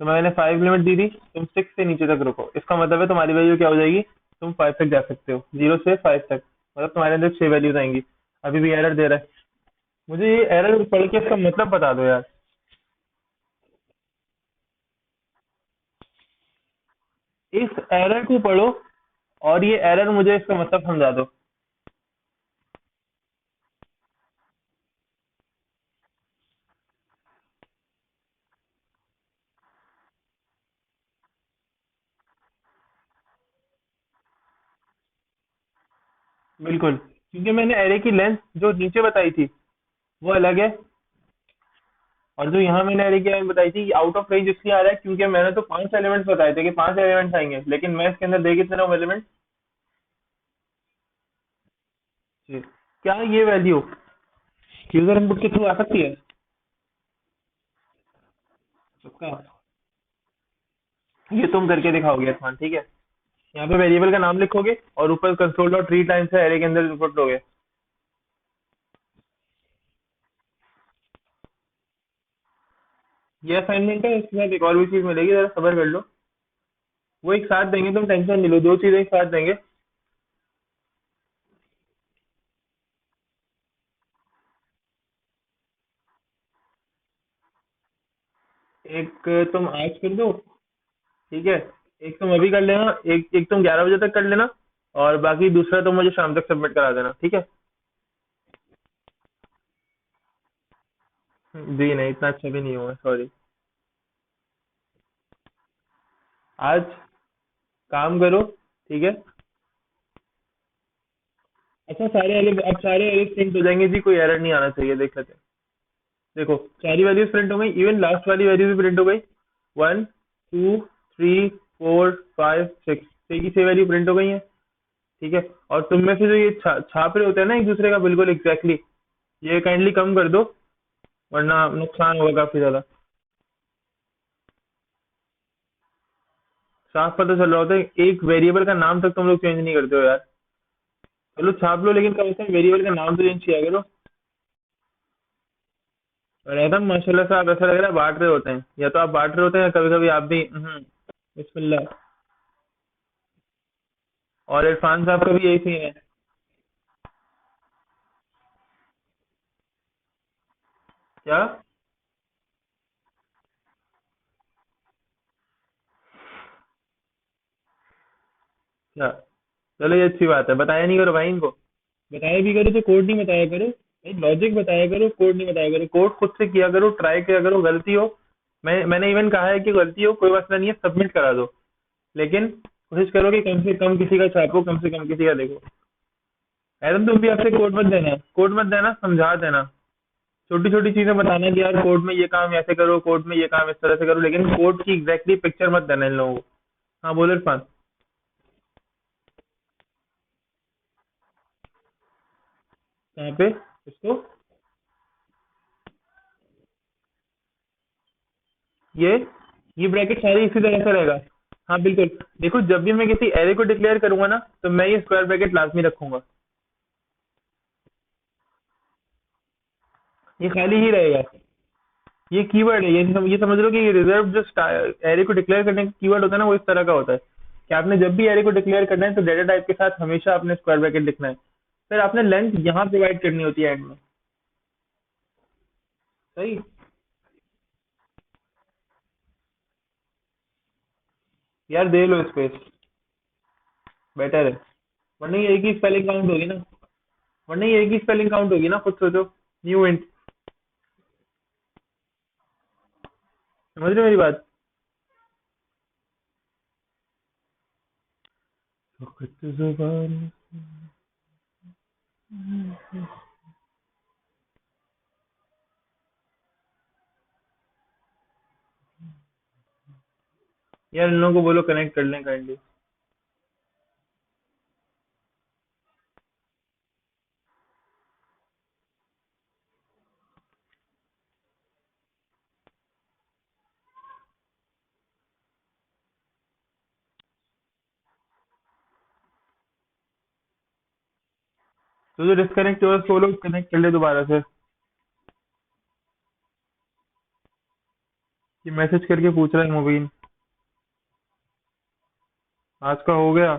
तो मैंने 5 लिमिट दी थी, तुम 6 से नीचे तक रुको। इसका मतलब है तुम्हारी वैल्यू क्या हो जाएगी, तुम 5 तक जा सकते हो, 0 से 5 तक। मतलब तुम्हारे अंदर 6 वैल्यूज आएंगी। अभी भी एरर दे रहा है। मुझे ये एरर पढ़ के इसका मतलब बता दो यार। इस एरर को पढ़ो और ये एरर मुझे इसका मतलब समझा दो। बिल्कुल, क्योंकि मैंने एरे की लेंथ जो नीचे बताई थी वो अलग है, और जो यहाँ मैंने एरे की लेंथ बताई थी आउट ऑफ रेंज इसलिए आ रहा है क्योंकि मैंने तो 5 एलिमेंट्स बताए थे कि 5 एलिमेंट्स आएंगे, लेकिन मैं इसके अंदर दे कितने रहा हूँ एलिमेंट। क्या ये वैल्यू यूजर इनपुट के थ्रू आ सकती है? उसका ये तुम करके दिखाओगे इरफान, ठीक है? यहाँ पे वेरिएबल का नाम लिखोगे और ऊपर कंसोल डॉट रीड लाइन से एरे के अंदर इनपुट लोगे। ये असाइनमेंट है, इसके साथ एक और भी चीज मिलेगी, जरा सब्र कर लो। वो एक साथ देंगे, तुम टेंशन नहीं लो, दो चीजें एक साथ देंगे। एक तुम आज कर दो, ठीक है। एक तुम अभी कर लेना, एक एक तुम 11 बजे तक कर लेना, और बाकी दूसरा तुम मुझे शाम तक सबमिट करा देना, ठीक है। जी नहीं, इतना अच्छा भी नहीं हुआ, सॉरी। आज काम करो, ठीक है। अच्छा, सारे एलिफ अब सारे एलिफ प्रिंट हो जाएंगे जी, कोई एरर नहीं आना चाहिए, देख लेते हैं। देखो, सारी वैल्यूज प्रिंट हो गई, इवन लास्ट वाली वैल्यू भी प्रिंट हो गई। 1 2 3 4 5 6, छह की छह वैल्यू प्रिंट हो गई है, ठीक है। और तुम में से जो ये छाप रहे होते हैं ना एक दूसरे का बिल्कुल एग्जैक्टली, ये काइंडली कम कर दो, वरना नुकसान होगा काफी ज्यादा। साफ पता चल रहा होता है, एक वेरिएबल का नाम तक तुम लोग चेंज नहीं करते हो यार। चलो छाप लो, लेकिन कम से कम वेरिएबल का नाम तो चेंज किया करो। और एकदम माशाल्लाह से आप ऐसा लग रहा है बांट रहे होते हैं, या तो आप बांट रहे होते हैं, कभी कभी आप भी। बिस्मिल्लाह। और इरफान साहब का भी यही सीन है। क्या? क्या? चलो, ये अच्छी बात है, बताया नहीं करो भाई इनको। बताया भी करो तो कोड नहीं बताया करो भाई, लॉजिक बताया करो, कोड नहीं बताया करो। कोड खुद से किया करो, ट्राई किया करो, गलती हो। मैंने इवन कहा है कि गलती हो कोई मसला नहीं है, सबमिट करा दो। लेकिन कोशिश करो कि कम से कम किसी का छापो, कम से कम किसी का देखो। एडम, तुम भी आपसे कोड मत देना, कोड मत देना, समझा देना। छोटी छोटी चीजें बताना कि यार कोड में ये काम ऐसे करो, कोड में ये काम इस तरह से करो, लेकिन कोड की एग्जैक्टली पिक्चर मत देना इन लोगों को। हाँ, बोलो इरफान। कहाँ पे? इसको? ये ये ब्रैकेट सारी इसी तरह से रहेगा। हाँ बिल्कुल। देखो, जब भी मैं किसी एरे को डिक्लेयर करूंगा ना, तो मैं ये स्क्वायर ब्रैकेट लाजमी रखूंगा। ये खाली ही रहेगा। ये कीवर्ड है, ये समझ लो कि ये रिजर्व जो एरे को डिक्लेयर करने का कीवर्ड होता है ना, वो इस तरह का होता है कि आपने जब भी एरे को डिक्लेयर करना है तो डेटा टाइप के साथ हमेशा आपने स्क्वायर ब्रैकेट लिखना है। फिर आपने लेंथ यहाँ प्रोवाइड करनी होती है एंड में। सही। यार दे लो स्पेस, बेटर है। वरना ये एक ही स्पेलिंग काउंट होगी ना। वरना ये एक ही स्पेलिंग काउंट होगी ना, खुद सोचो। New int. समझ रहे हो मेरी बात? वक्त जुबान। यार इन लोगों को बोलो कनेक्ट कर लें काइंडली। तो जो डिस्कनेक्ट हुआ उसको बोलो कनेक्ट कर ले दोबारा से। ये मैसेज करके पूछ रहा है मुबीन। आज का हो गया।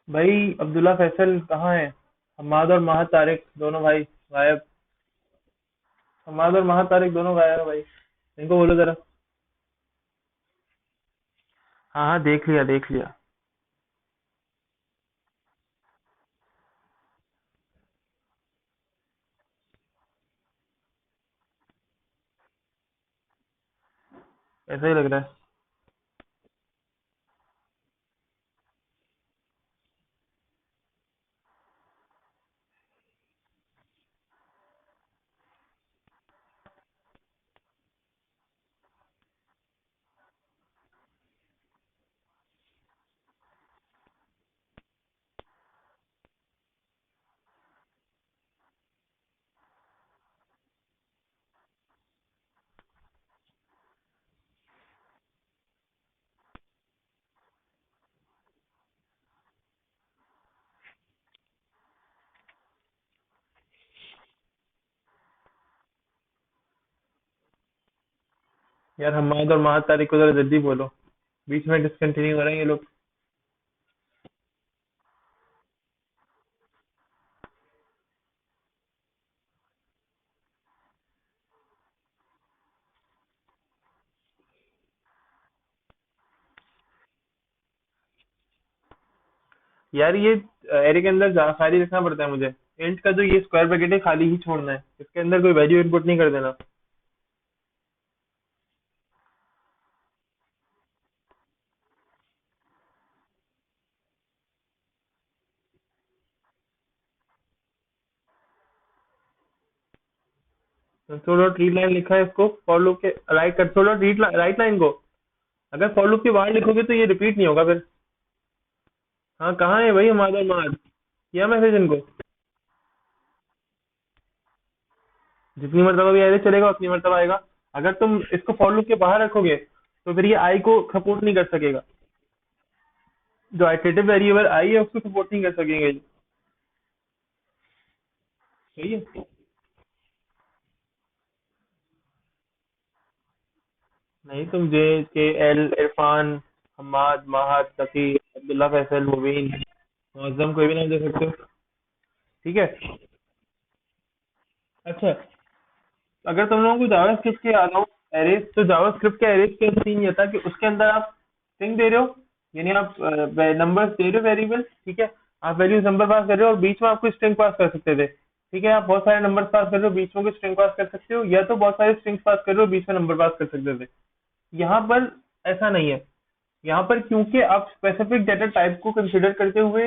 भाई अब्दुल्ला फैसल कहाँ है? हमाद और महत तारिक दोनों भाई गायब। हमाद और महत तारिक दोनों गायब है भाई। इनको बोलो जरा। हाँ हाँ, देख लिया देख लिया। ऐसा ही लग रहा है। यार हमाद और महत तारिक को जरा जल्दी बोलो। बीच में डिसकंटिन्यू हो रहे हैं ये लोग। यार ये एरे के अंदर खाली रखना पड़ता है मुझे। इंट का जो ये स्क्वायर ब्रैकेट है खाली ही छोड़ना है, इसके अंदर कोई वैल्यू इनपुट नहीं कर देना। कंसोल डॉट रीड लाइन लिखा है, इसको फॉर लूप के right console dot read write line को अगर फॉर लूप के बाहर लिखोगे तो ये रिपीट नहीं होगा फिर। हाँ कहाँ है भाई हमारा मार? किया मैसेज इनको। जितनी मरतबा भी एरे चलेगा उतनी मरतबा आएगा। अगर तुम इसको फॉर लूप के बाहर रखोगे तो फिर ये आई को सपोर्ट नहीं कर सकेगा। जो आइटरेटिव वेरिएबल आई है उसको सपोर्ट नहीं कर सकेंगे। सही है। नहीं, तुम जे के एल इरफान हम्माद माहद तकी अब्दुल्ला फैसल मुबीन मुअज्जम कोई भी नाम दे सकते हो। ठीक है। अच्छा, अगर तुम लोगों को जावास्क्रिप्ट के याद हो एरेज, तो जावास्क्रिप्ट के एरेज के अंदर सीन ये था कि उसके अंदर आप स्ट्रिंग दे रहे हो, यानी आप नंबर्स दे रहे हो वेरिएबल। ठीक है। आप वैल्यूज नंबर पास कर रहे हो और बीच में आप कोई स्ट्रिंग पास कर सकते थे। ठीक है, आप बहुत सारे नंबर्स पास कर रहे हो, बीच में कोई स्ट्रिंग पास कर सकते हो, या तो बहुत सारे स्ट्रिंग्स पास कर रहे हो, बीच में नंबर पास कर सकते थे। यहाँ पर ऐसा नहीं है। यहाँ पर क्योंकि आप स्पेसिफिक डेटा टाइप को कंसिडर करते हुए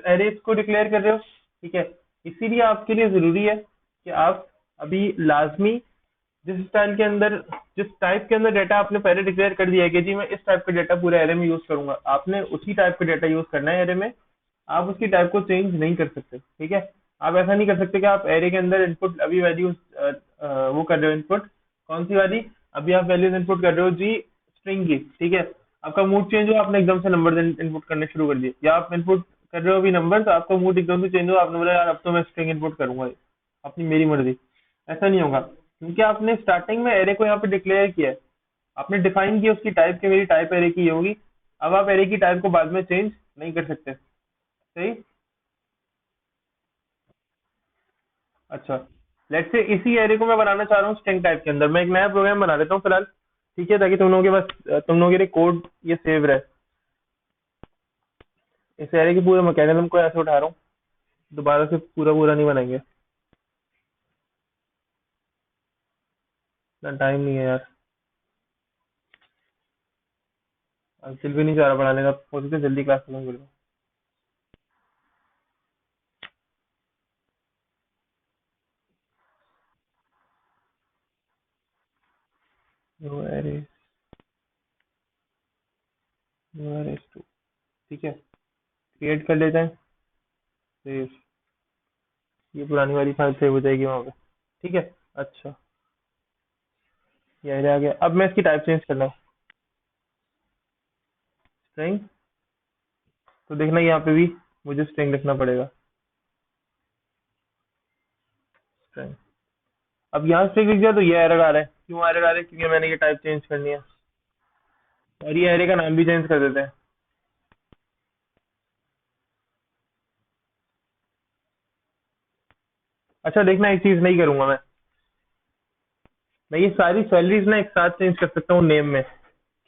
एरेज को डिक्लेयर कर रहे हो। ठीक है। इसीलिए आपके लिए जरूरी है कि आप अभी लाजमी जिस टाइप के अंदर डाटा आपने पहले डिक्लेयर कर दिया है कि जी मैं इस टाइप का डाटा पूरे एरे में यूज करूंगा, आपने उसी टाइप का डाटा यूज करना है एरे में। आप उसकी टाइप को चेंज नहीं कर सकते। ठीक है। आप ऐसा नहीं कर सकते कि आप एरे के अंदर इनपुट अभी वैल्यूज वो कर रहे हो इनपुट। कौन सी वाली? अभी आप वैल्यूज इनपुट कर रहे हो जी स्ट्रिंग की। ठीक है। आपका मूड चेंज हुआ, आपने एकदम से नंबर इनपुट करने शुरू कर दिए, या आप इनपुट कर रहे हो अभी नंबर, तो आपका मूड एकदम से चेंज हुआ, आपने बोला यार अब तो मैं स्ट्रिंग इनपुट करूंगा, अपनी मेरी मर्जी। ऐसा नहीं होगा क्योंकि आपने स्टार्टिंग में एरे को यहाँ पे डिक्लेयर किया है। आपने डिफाइन किया उसकी टाइप, के मेरी टाइप एरे की ये होगी। अब आप एरे की टाइप को बाद में चेंज नहीं कर सकते। सही। अच्छा, लेट्स से इसी एरे को मैं बनाना चाह रहा हूँ स्ट्रिंग टाइप के अंदर। मैं एक नया प्रोग्राम बना लेता हूँ फिलहाल। ठीक है, ताकि तुम लोगों के पास तुम लोगों के लिए कोड ये सेव रहे। इस एरे के पूरे मैकेनिज्म को ऐसे उठा रहा हूँ, दोबारा से पूरा पूरा नहीं बनाएंगे। इतना टाइम नहीं है यार। अब दिल भी नहीं चाह रहा पढ़ाने का, हो सकता है जल्दी क्लास खत्म कर दूँ। No array, no array two. ठीक है, क्रिएट कर लेते हैं। सेव। ये पुरानी वाली फाइल सेव हो जाएगी वहाँ पे। ठीक है। अच्छा, ये एरे आ गया। अब मैं इसकी टाइप चेंज कर रहा हूँ, स्ट्रिंग। तो देखना यहाँ पे भी मुझे स्ट्रिंग लिखना पड़ेगा, स्ट्रिंग। अब यहाँ स्ट्रिंग लिख दिया तो ये एरर आ रहा है। क्यों एरर आ रहा है? क्योंकि मैंने ये टाइप चेंज करनी है। और ये एरे का नाम भी चेंज कर देते हैं। अच्छा देखना, एक चीज नहीं करूंगा मैं ये सारी सैलरीज ना एक साथ चेंज कर सकता हूँ नेम में।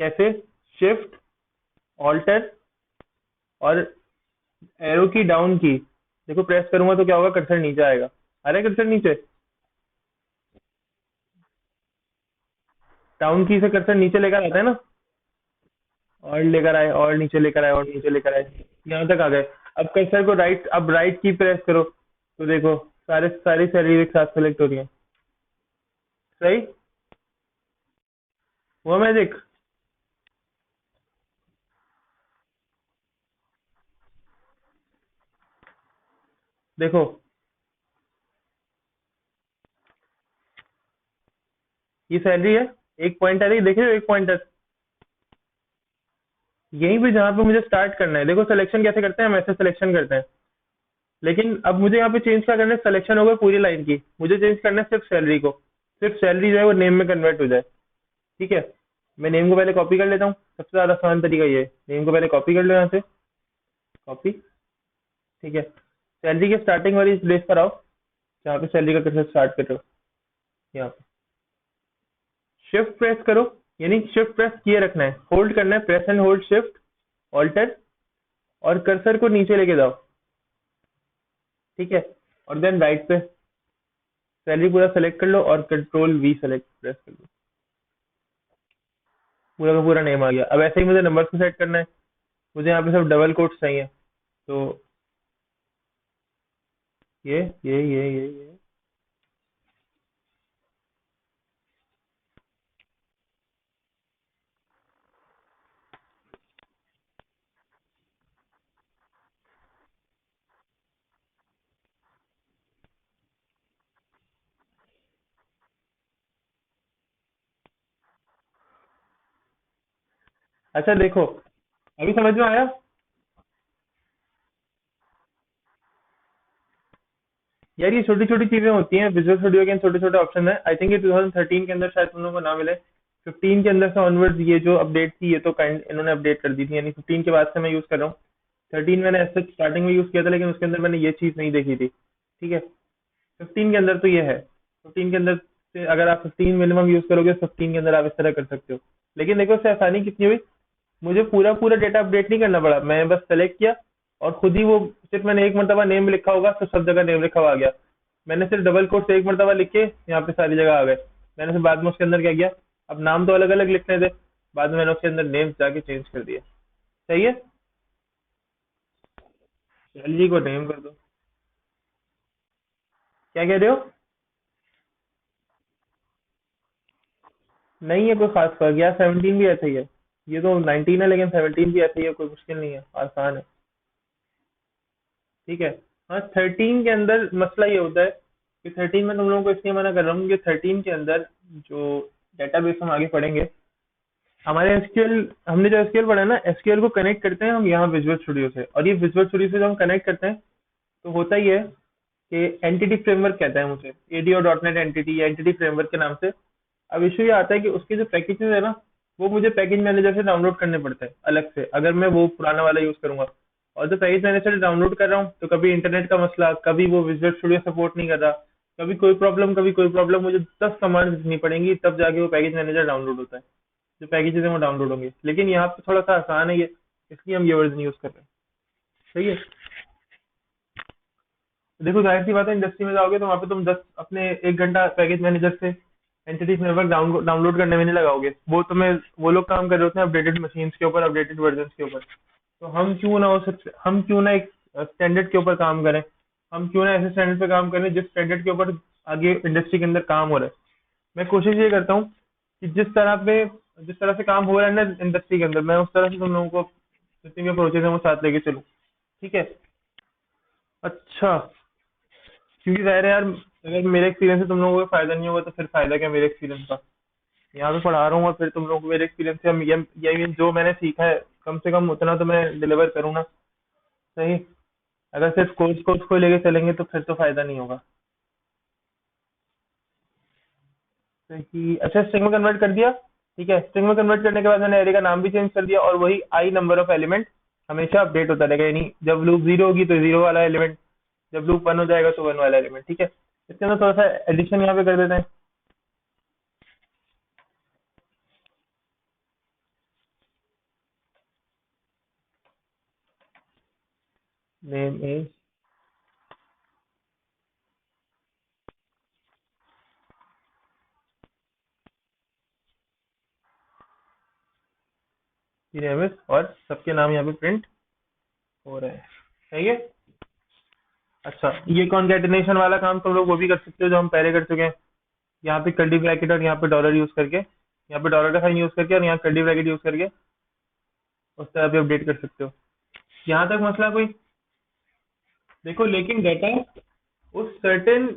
कैसे? शिफ्ट, ऑल्टर, और एरो की डाउन की, देखो प्रेस करूंगा तो क्या होगा, कर्सर नीचे आएगा। आ रहा है कर्सर नीचे? डाउन की से कर्सर नीचे लेकर आता है ना, और लेकर आए, और नीचे लेकर आए, और नीचे लेकर आए, यहाँ तक आ गए। अब कर्सर को राइट, अब राइट की प्रेस करो तो देखो सारे सारी सैलरी एक साथ सेलेक्ट हो रही है। सही हुआ मैजिक? देखो ये सैलरी है, एक पॉइंटर है, देख रहे हो एक पॉइंटर, यहीं पे जहाँ पे मुझे स्टार्ट करना है। देखो सिलेक्शन कैसे करते हैं, हम ऐसे सिलेक्शन करते हैं। लेकिन अब मुझे यहाँ पे चेंज क्या करना है, सिलेक्शन हो गया पूरी लाइन की, मुझे चेंज करना है सिर्फ सैलरी को। सिर्फ सैलरी जो है वो नेम में कन्वर्ट हो जाए। ठीक है, मैं नेम को पहले कॉपी कर लेता हूँ, सबसे ज्यादा आसान तरीका ये है, नेम को पहले कॉपी कर लो यहाँ से, कॉपी। ठीक है, सैलरी के स्टार्टिंग वाली प्लेस पर आओ, जहाँ पे सैलरी का कैसे स्टार्ट कर रहे हो, यहाँ पे शिफ्ट प्रेस करो, यानी शिफ्ट प्रेस किए रखना है, होल्ड करना है, press and hold shift, alter, और कर्सर को नीचे लेके जाओ। ठीक है, और देन राइट पे सैलरी पूरा सेलेक्ट कर लो और कंट्रोल वी सेलेक्ट प्रेस कर लो, पूरा का पूरा नेम आ गया। अब ऐसे ही मुझे नंबर को सेट करना है, मुझे यहाँ पे सब डबल कोट्स चाहिए, तो ये। अच्छा देखो, अभी समझ में आया? यार ये छोटी छोटी चीजें होती हैं विजुअल स्टूडियो के, छोटे छोटे ऑप्शन है। आई थिंक ये 2013 के अंदर शायद तुम लोगों को ना मिले, 15 के अंदर से ऑनवर्ड्स ये जो अपडेट थी, ये तो काइंड इन्होंने अपडेट कर दी थी, यानी 15 के बाद से मैं यूज कर रहा हूँ। 13 मैंने ऐसे स्टार्टिंग में यूज किया था, लेकिन उसके अंदर मैंने ये चीज नहीं देखी थी। ठीक है, 15 के अंदर तो ये है, 15 के अंदर से अगर आप 15 मिनिमम यूज करोगे, 15 के अंदर आप इस तरह कर सकते हो। लेकिन देखो इससे आसानी कितनी हुई, मुझे पूरा पूरा डेटा अपडेट नहीं करना पड़ा, मैं बस सेलेक्ट किया और खुद ही वो, सिर्फ मैंने एक मरतबा नेम लिखा होगा तो सब जगह नेम लिखा हुआ आ गया। मैंने सिर्फ डबल कोट से एक मरतबा लिख के यहाँ पे सारी जगह आ गए। मैंने फिर बाद में उसके अंदर क्या किया, अब नाम तो अलग अलग लिखने थे, बाद में मैंने उसके अंदर नेम जाके चेंज कर दिया। सही है, एलजी को नेम कर दो। क्या कह रहे हो? नहीं है कोई खास फर्क यार, 17 भी ऐसा ही है। ये तो 19 है, लेकिन 17 भी ऐसा ही है, कोई मुश्किल नहीं है, आसान है। ठीक है। हाँ 13 के अंदर मसला ये होता है कि 13 में तुम लोगों को इसलिए मना कर रहा हूँ कि 13 के अंदर जो डेटाबेस हम आगे पढ़ेंगे, हमारे एसक्यूएल, हमने जो एसक्यूएल पढ़ा है ना, एसक्यूएल को कनेक्ट करते हैं हम यहाँ विजुअल स्टूडियो से, और ये विजुअल स्टूडियो से जब हम कनेक्ट करते हैं तो होता ही है कि एंटिटी फ्रेमवर्क कहता है मुझे, एडी और डॉट नेट एंटिटी या एंटिटी फ्रेमवर्क के नाम से। अब इशू ये आता है कि उसके जो पैकेजेस है ना, वो मुझे पैकेज मैनेजर से डाउनलोड करने पड़ते हैं अलग से, अगर मैं वो पुराना वाला यूज करूंगा। और जो पैकेज मैनेजर डाउनलोड कर रहा हूँ, तो कभी इंटरनेट का मसला, कभी वो विजुअल स्टूडियो सपोर्ट नहीं कर रहा, कभी कोई प्रॉब्लम, कभी कोई प्रॉब्लम, मुझे 10 कमांड लिखनी पड़ेंगी तब जाके वो पैकेज मैनेजर डाउनलोड होता है, जो पैकेजेस हैं वो डाउनलोड होंगे। लेकिन यहाँ पे थोड़ा सा आसान है ये, इसलिए हम ये वर्जन यूज कर रहे हैं। सही है। देखो जाहिर सी बात है, इंडस्ट्री में जाओगे तो वहाँ पे तुम 10 अपने 1 घंटा पैकेज मैनेजर से एंटिटी फ्रेमवर्क डाउनलोड करने में नहीं लगाओगे, वो तुम्हें, वो लोग काम कर रहे होते हैं अपडेटेड मशीन के ऊपर, अपडेटेड वर्जन के ऊपर। तो हम क्यों ना हो सकते, हम क्यों ना एक स्टैंडर्ड के ऊपर काम करें, हम क्यों ना ऐसे स्टैंडर्ड पे काम करें जिस स्टैंडर्ड के ऊपर आगे इंडस्ट्री के अंदर काम हो रहा है। मैं कोशिश ये करता हूँ कि जिस तरह से काम हो रहा है ना इंडस्ट्री के अंदर, मैं उस तरह से तुम लोगों को जितनी भी अप्रोचेज है वो साथ लेके चलूँ। ठीक है। अच्छा, क्योंकि ज़ाहिर है यार, अगर मेरे एक्सपीरियंस से तुम लोगों को फायदा नहीं होगा तो फिर फायदा क्या मेरे एक्सपीरियंस का। यहाँ पे पढ़ा रहा हूँ और फिर तुम लोगों को मेरे एक्सपीरियंस से ये जो मैंने सीखा है, कम से कम उतना तो मैं डिलीवर करूँ ना। सही। अगर सिर्फ कोर्स कोर्स को लेके चलेंगे तो फिर तो फायदा नहीं होगा। सही। अच्छा, स्ट्रिंग में कन्वर्ट कर दिया। ठीक है, स्ट्रिंग में कन्वर्ट करने के बाद मैंने एरे का नाम भी चेंज कर दिया, और वही आई नंबर ऑफ एलिमेंट हमेशा अपडेट होता रहेगा, यानी जब लूप 0 होगी तो 0 वाला एलिमेंट, जब लूप 1 हो जाएगा तो 1 वाला एलिमेंट। ठीक है। इसके अंदर थोड़ा सा एडिशन यहाँ पे कर देते हैं। नेम इज, नेम इज, और सबके नाम यहाँ पे प्रिंट हो रहे हैं। सही है। अच्छा, ये कॉन्केटिनेशन वाला काम तुम लोग वो भी कर सकते हो जो हम पहले कर चुके हैं। यहाँ पे कर्ली ब्रैकेट और यहाँ पे डॉलर यूज करके, यहाँ पे डॉलर का साइन यूज करके और यहाँ कर्ली ब्रैकेट यूज करके उस तरह भी अपडेट कर सकते हो। यहाँ तक मसला कोई? देखो लेकिन डाटा उस सर्टेन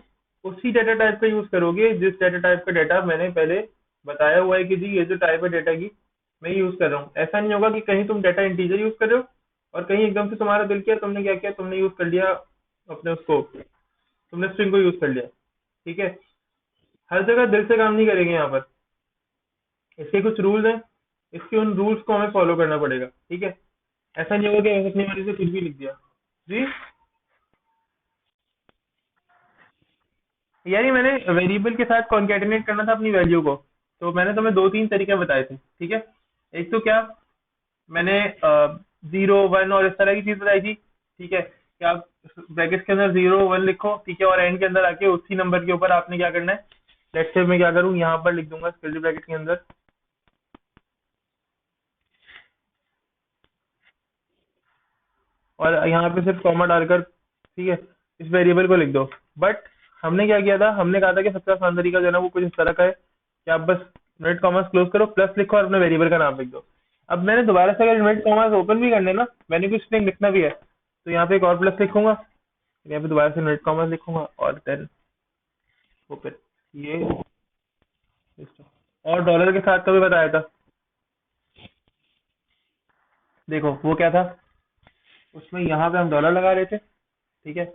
उसी डाटा टाइप का यूज करोगे जिस डाटा टाइप का डाटा मैंने पहले बताया हुआ है कि जी ये जो टाइप है डाटा की मैं यूज कर रहा हूँ। ऐसा नहीं होगा कि कहीं तुम डाटा इंटीजर यूज कर रहे हो और कहीं एकदम से तुम्हारा दिल किया, तुमने क्या किया, तुमने यूज कर लिया अपने उसको, तुमने स्ट्रिंग को यूज कर लिया। ठीक है। हर जगह दिल से काम नहीं करेंगे यहाँ पर। इसके कुछ रूल्स हैं, इसके उन रूल्स को हमें फॉलो करना पड़ेगा। ठीक है। ऐसा नहीं होगा कि मैंने अपनी मर्जी से कुछ भी लिख दिया। जी यार, ये मैंने वेरिएबल के साथ कॉन्केटिनेट करना था अपनी वैल्यू को, तो मैंने तुम्हें दो तीन तरीके बताए थे। ठीक है। एक तो क्या, मैंने 0 1 और इस तरह की चीज बताई थी। ठीक है, कि आप ब्रैकेट्स के अंदर 0 1 लिखो। ठीक है, और एंड के अंदर आके उसी नंबर के ऊपर आपने क्या करना है, लेट्स से मैं क्या करूँ, यहाँ पर लिख दूंगा कर्ली ब्रैकेट के अंदर, और यहाँ पे सिर्फ कॉमा डालकर, ठीक है, इस वेरिएबल को लिख दो। बट हमने क्या किया था, हमने कहा था कि सबसे आसान तरीका जो है ना वो कुछ इस तरह का है कि आप बस इनवर्ट कॉमास क्लोज करो, प्लस लिखो और अपने वेरिएबल का नाम लिख दो। अब मैंने दोबारा से अगर इनवर्ट कॉमास ओपन भी करने ना, मैंने कुछ स्ट्रिंग लिखना भी है, तो यहाँ पे एक और प्लस लिखूंगा, यहाँ पे दोबारा से इनवर्ट कॉमास लिखूंगा और देन ओपन। ये और डॉलर के साथ कभी बताया था, देखो वो क्या था, उसमें यहाँ पे हम डॉलर लगा रहे थे। ठीक है,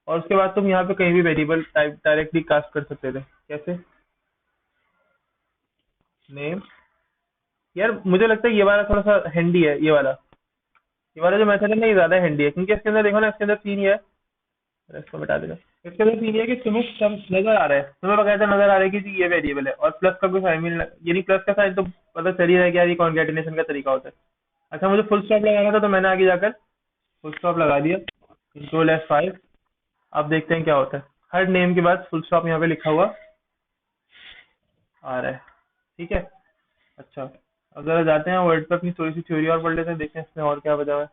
और उसके बाद तुम यहाँ पे कहीं भी वेरिएबल टाइप डायरेक्टली कास्ट कर सकते थे। कैसे? नेम। यार मुझे लगता है ये वाला थोड़ा सा हैंडी है, ये वाला जो मेथड है ना ये ज्यादा हैंडी है, क्योंकि इसके अंदर देखो ना, इसके अंदर सीन ये है, अरे इसको बता देना। इसके अंदर सीन ये है कि तुम्हें सब नजर आ रहा है, तुम्हें बकायदा नजर आ रहा है कि जी ये वेरिएबल है, और प्लस का कोई साइन भी यानी प्लस का साइन तो पता चल ही रहा है कि यार ये कॉन्केटिनेशन का तरीका होता है। अच्छा, मुझे फुल स्टॉप लगाना था तो मैंने आगे जाकर फुल स्टॉप लगा दिया, Ctrl+5। अब देखते हैं क्या होता है। हर नेम के बाद फुल स्टॉप यहाँ पे लिखा हुआ आ रहा है। ठीक है। अच्छा, अब जरा जाते हैं वर्ड पर, अपनी थोड़ी सी थ्योरी और पढ़ लेते हैं, देखते हैं इसमें और क्या बचा हुआ है।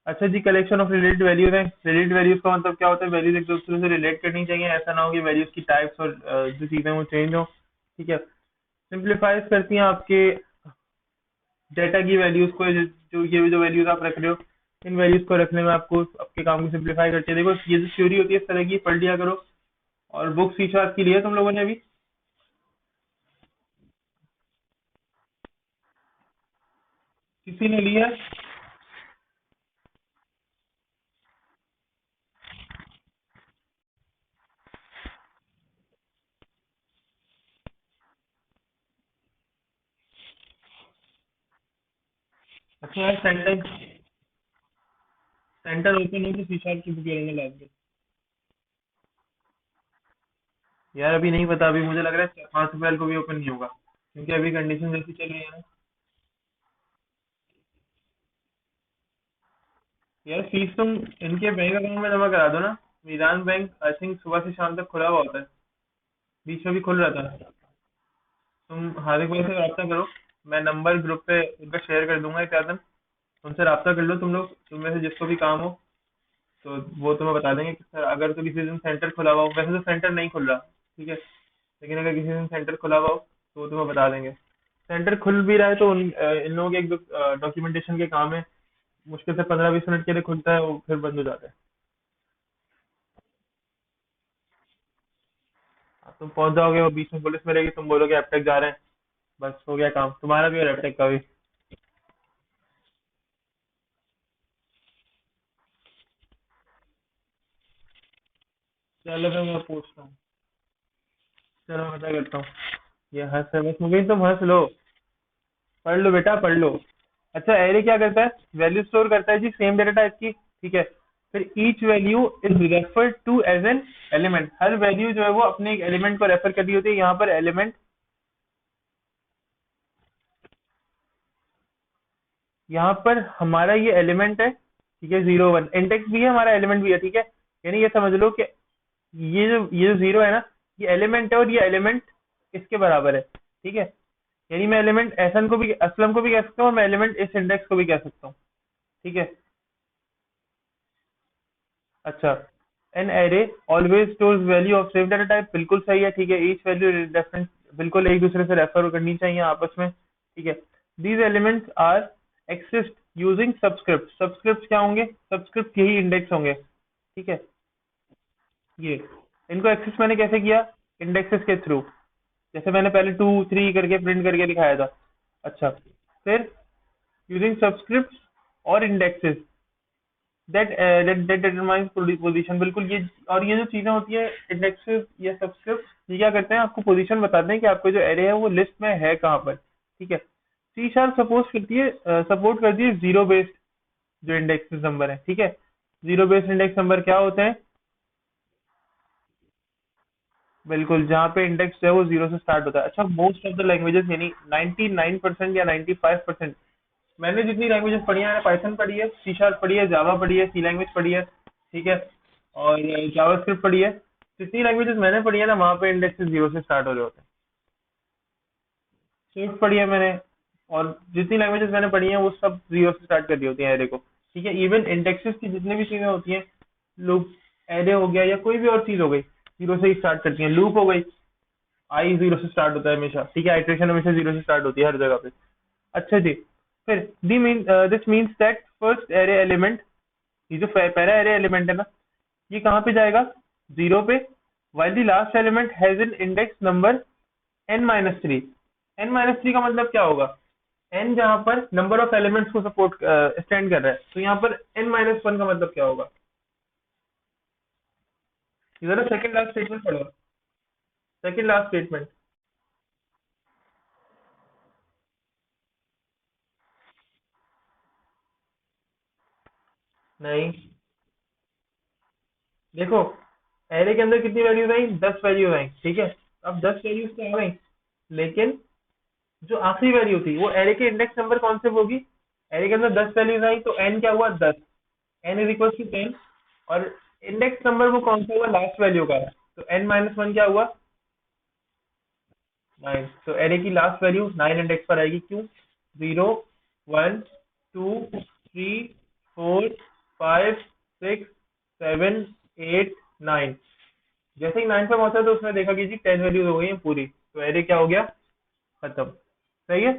अच्छा जी, कलेक्शन ऑफ रिलेटेड वैल्यूज है। रिलेटेड वैल्यूज का मतलब क्या होता है, वैल्यूज एक दूसरे से रिलेट करनी चाहिए, ऐसा ना हो कि वैल्यूज की टाइप्स और जो चीजें वो चेंज हो। ठीक है। सिंप्लीफाइज करती हैं आपके डेटा की वैल्यूज को, जो ये जो वैल्यूज आप रख रहे हो, इन वैल्यूज को रखने में आपको आपके काम को सिंप्लीफाई करती है। देखो ये जो थ्योरी होती है इस तरह की, पढ़ लिया करो। और बुक सी शार्प की लिए तुम लोगों ने अभी? किसी ने लिया? अच्छा यार, सेंटर सेंटर ओपन हो तो सी शार्प की बुक लेने लग गए। यार अभी नहीं पता, अभी मुझे लग रहा है 5 अप्रैल को भी ओपन नहीं होगा, क्योंकि अभी कंडीशन जैसी चल रही है ना। यार फीस तुम इनके बैंक अकाउंट में जमा करा दो ना। ईरान बैंक आई थिंक सुबह से शाम तक खुला हुआ होता है, बीच में भी खुल रहा था। तुम हार्दिक भाई से रब्ता करो, मैं नंबर ग्रुप पे उनका शेयर कर दूंगा एक आदम, उनसे रब्ता कर लो तुम लोग, तुम में से जिसको भी काम हो, तो वो तुम्हें बता देंगे कि सर अगर तो किसी दिन सेंटर खुला हुआ हो, वैसे तो सेंटर नहीं खुल रहा। ठीक है, लेकिन अगर किसी दिन सेंटर खुला हुआ हो तो वो तुम्हें बता देंगे। सेंटर खुल भी रहा है तो इन लोगों के एक दो डॉक्यूमेंटेशन के काम है, मुश्किल से 15 20 मिनट के लिए खुलता है, वो फिर बंद हो जाता है। अब तुम पहुंच जाओगे, वो बीच में पुलिस मिलेगी, तुम बोलोगे अब तक जा रहे हैं, बस हो गया काम तुम्हारा भी और अब तक का भी। चलो फिर मैं पूछता हूँ। चलो मैं पता करता हूँ। ये हंस है, बस मुझे तुम हंस लो। पढ़ लो बेटा, पढ़ लो। अच्छा, एरे क्या करता है, वैल्यू स्टोर करता है जी सेम डेटा टाइप की। ठीक है, फिर each value is referred to as an element, हर वैल्यू जो है वो अपने एक एलिमेंट को रेफर कर रही होती है। यहाँ पर एलिमेंट, यहाँ पर हमारा ये एलिमेंट है, ठीक है, 0 1 इंडेक्स भी है हमारा, एलिमेंट भी है, ठीक है। यानी ये समझ लो कि ये जो 0 है ना, ये एलिमेंट है और ये एलिमेंट इसके बराबर है, ठीक है। यानी मैं एलिमेंट एहसन को भी, असलम को भी कह सकता हूँ, और मैं एलिमेंट इस इंडेक्स को भी कह सकता हूँ, ठीक है। अच्छा, an array always stores value of same data type, बिल्कुल सही है, ठीक है। ईच वैल्यू रेफरेंस, बिल्कुल एक दूसरे से रेफर करनी चाहिए आपस में, ठीक है। These elements are exist using subscript, subscript क्या होंगे, सबस्क्रिप्ट यही इंडेक्स होंगे, ठीक है। ये इनको एक्सेस मैंने कैसे किया, इंडेक्सेस के थ्रू, जैसे मैंने पहले 2 3 करके प्रिंट करके दिखाया था। अच्छा, फिर यूजिंग सब्सक्रिप्ट और इंडेक्सेस दैट डिटरमाइंस पोजीशन, बिल्कुल ये। और ये जो चीजें होती है इंडेक्सेस या सब्सक्रिप्ट, ये क्या करते हैं, आपको पोजीशन बताते हैं कि आपका जो एरे है वो लिस्ट में है कहाँ पर, ठीक है। सी शार्प सपोर्ट करती है जीरो बेस्ड जो इंडेक्स नंबर है, ठीक है। जीरो बेस्ड इंडेक्स नंबर क्या होते हैं, बिल्कुल जहाँ पे इंडेक्स है वो 0 से स्टार्ट होता है। अच्छा, मोस्ट ऑफ द लैंग्वेजेस यानी 99% या 95%, मैंने जितनी लैंग्वेजेस पढ़ी है, मैंने पाइथन पढ़ी है, सी शार्प पढ़ी है, जावा पढ़ी है, सी लैंग्वेज पढ़ी है, ठीक है, और जावास्क्रिप्ट पढ़ी है। जितनी लैंग्वेजेस मैंने पढ़ी है ना, वहाँ पे इंडेक्सेस 0 से स्टार्ट हो रहे होते हैं। स्विफ्ट पढ़ी है मैंने, और जितनी लैंग्वेजेस मैंने पढ़ी है वो सब 0 से स्टार्ट कर रही होती है एरे को, ठीक है। इवन इंडेक्सेस की जितनी भी चीजें होती हैं, लूप, एरे हो गया या कोई भी और चीज हो गई, 0 से ही स्टार्ट करती है। लूप हो गई, आई 0 से स्टार्ट होता है हमेशा, ठीक है, आइट्रेशन हमेशा 0 से स्टार्ट होती है हर जगह पे। अच्छा जी, फिर this means that first array element, ये जो पहला एरे एलिमेंट है ना, ये कहाँ पे जाएगा, 0 पे, while the last element has an index number n-3। n-3 का मतलब क्या होगा, n जहाँ पर नंबर ऑफ एलिमेंट्स को सपोर्ट स्टैंड कर रहा है, तो यहाँ पर n-1 का मतलब क्या होगा। इधर सेकंड लास्ट स्टेटमेंट पढ़ो, सेकंड लास्ट स्टेटमेंट। नहीं, देखो, एरे के अंदर कितनी वैल्यूज आई, 10 वैल्यूज आई, ठीक है। अब 10 वैल्यूज तो आ गई, लेकिन जो आखिरी वैल्यू थी वो एरे के इंडेक्स नंबर कौन से होगी, एरे के अंदर 10 वैल्यूज आई तो एन क्या हुआ, 10, एन इज इक्वल टू 10, और इंडेक्स नंबर वो कौन सा हुआ, लास्ट वैल्यू का है, तो n-1 क्या हुआ, 9। तो एरे की लास्ट वैल्यू 9 इंडेक्स पर आएगी, क्यों, 0 1 2 3 4 5 6 7 8 9। जैसे ही 9 पे पहुंचा तो उसने देखा कि जी 10 वैल्यूज हो गई हैं पूरी, तो एरे क्या हो गया, खत्म, सही है।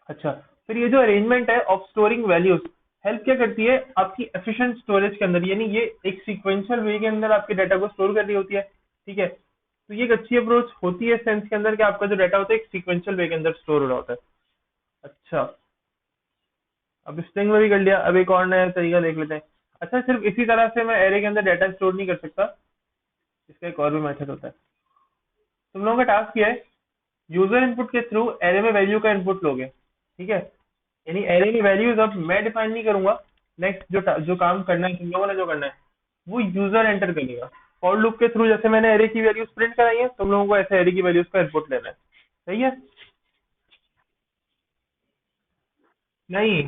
अच्छा, फिर ये जो अरेंजमेंट है ऑफ स्टोरिंग वैल्यूज, हेल्प क्या करती है आपकी एफिशिएंट स्टोरेज के अंदर, यानी ये एक सीक्वेंशियल वे के अंदर आपके डाटा को स्टोर कर रही होती है, ठीक है। तो ये एक अच्छी अप्रोच होती है सेंस के अंदर कि आपका जो डाटा होता है एक सीक्वेंशियल वे के अंदर स्टोर हो रहा होता है। अच्छा, अब स्ट्रिंग में भी कर लिया, अब एक और नया तरीका देख लेते हैं। अच्छा, सिर्फ इसी तरह से मैं एरे के अंदर डाटा स्टोर नहीं कर सकता, इसका एक और भी मेथड होता है। तुम लोगों का टास्क ये है, यूजर इनपुट के थ्रू एरे में वैल्यू का इनपुट लोगे, ठीक है। यानी एरे की वैल्यूज अब मैं डिफाइन नहीं करूंगा, नेक्स्ट जो काम करना है तुम लोगों ने जो करना है वो यूजर एंटर करेगा। फॉर लूप के थ्रू जैसे मैंने एरे की वैल्यूज प्रिंट कराई है, तुम लोगों को ऐसे एरे की वैल्यूज का इनपुट लेना है, सही है। नहीं,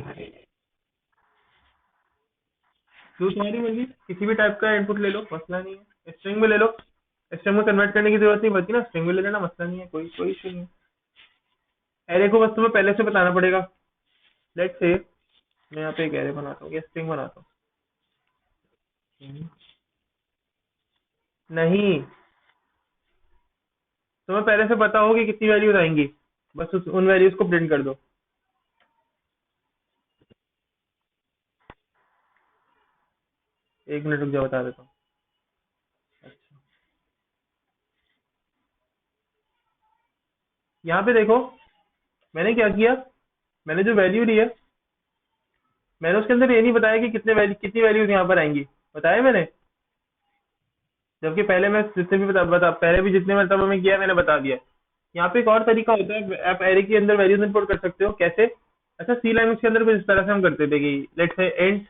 जो तुम्हारी मर्जी, किसी भी टाइप का इनपुट ले लो, मसला नहीं है, स्ट्रिंग में ले लो, स्ट्रिंग में कन्वर्ट करने की जरूरत नहीं पड़ती ना, स्ट्रिंग में ले लेना, मसला नहीं है, कोई कोई इशू नहीं। एरे को बस तुम्हें पहले से बताना पड़ेगा। लेट्स से मैं यहाँ पे एक एरे बनाता हूँ या स्ट्रिंग बनाता हूँ। नहीं, तुम्हें पहले से पता हो कि कितनी वैल्यूज आएंगी, बस उन वैल्यूज को प्रिंट कर दो। 1 मिनट रुक जाओ, बता देता हूँ। अच्छा, यहाँ पे देखो, मैंने क्या किया, मैंने जो वैल्यू ली है, मैंने उसके अंदर ये नहीं बताया कि कितनी वैल्यूज यहाँ पर आएंगी, बताया मैंने। जबकि पहले मैं जितने भी पहले भी जितने मतलब मैं किया मैंने बता दिया। यहाँ पे एक और तरीका होता है, आप एरे के अंदर वैल्यूज इनपुट कर सकते हो, कैसे। अच्छा, सी लैंग्वेज के अंदर कुछ इस तरह से हम करते थे कि let's say int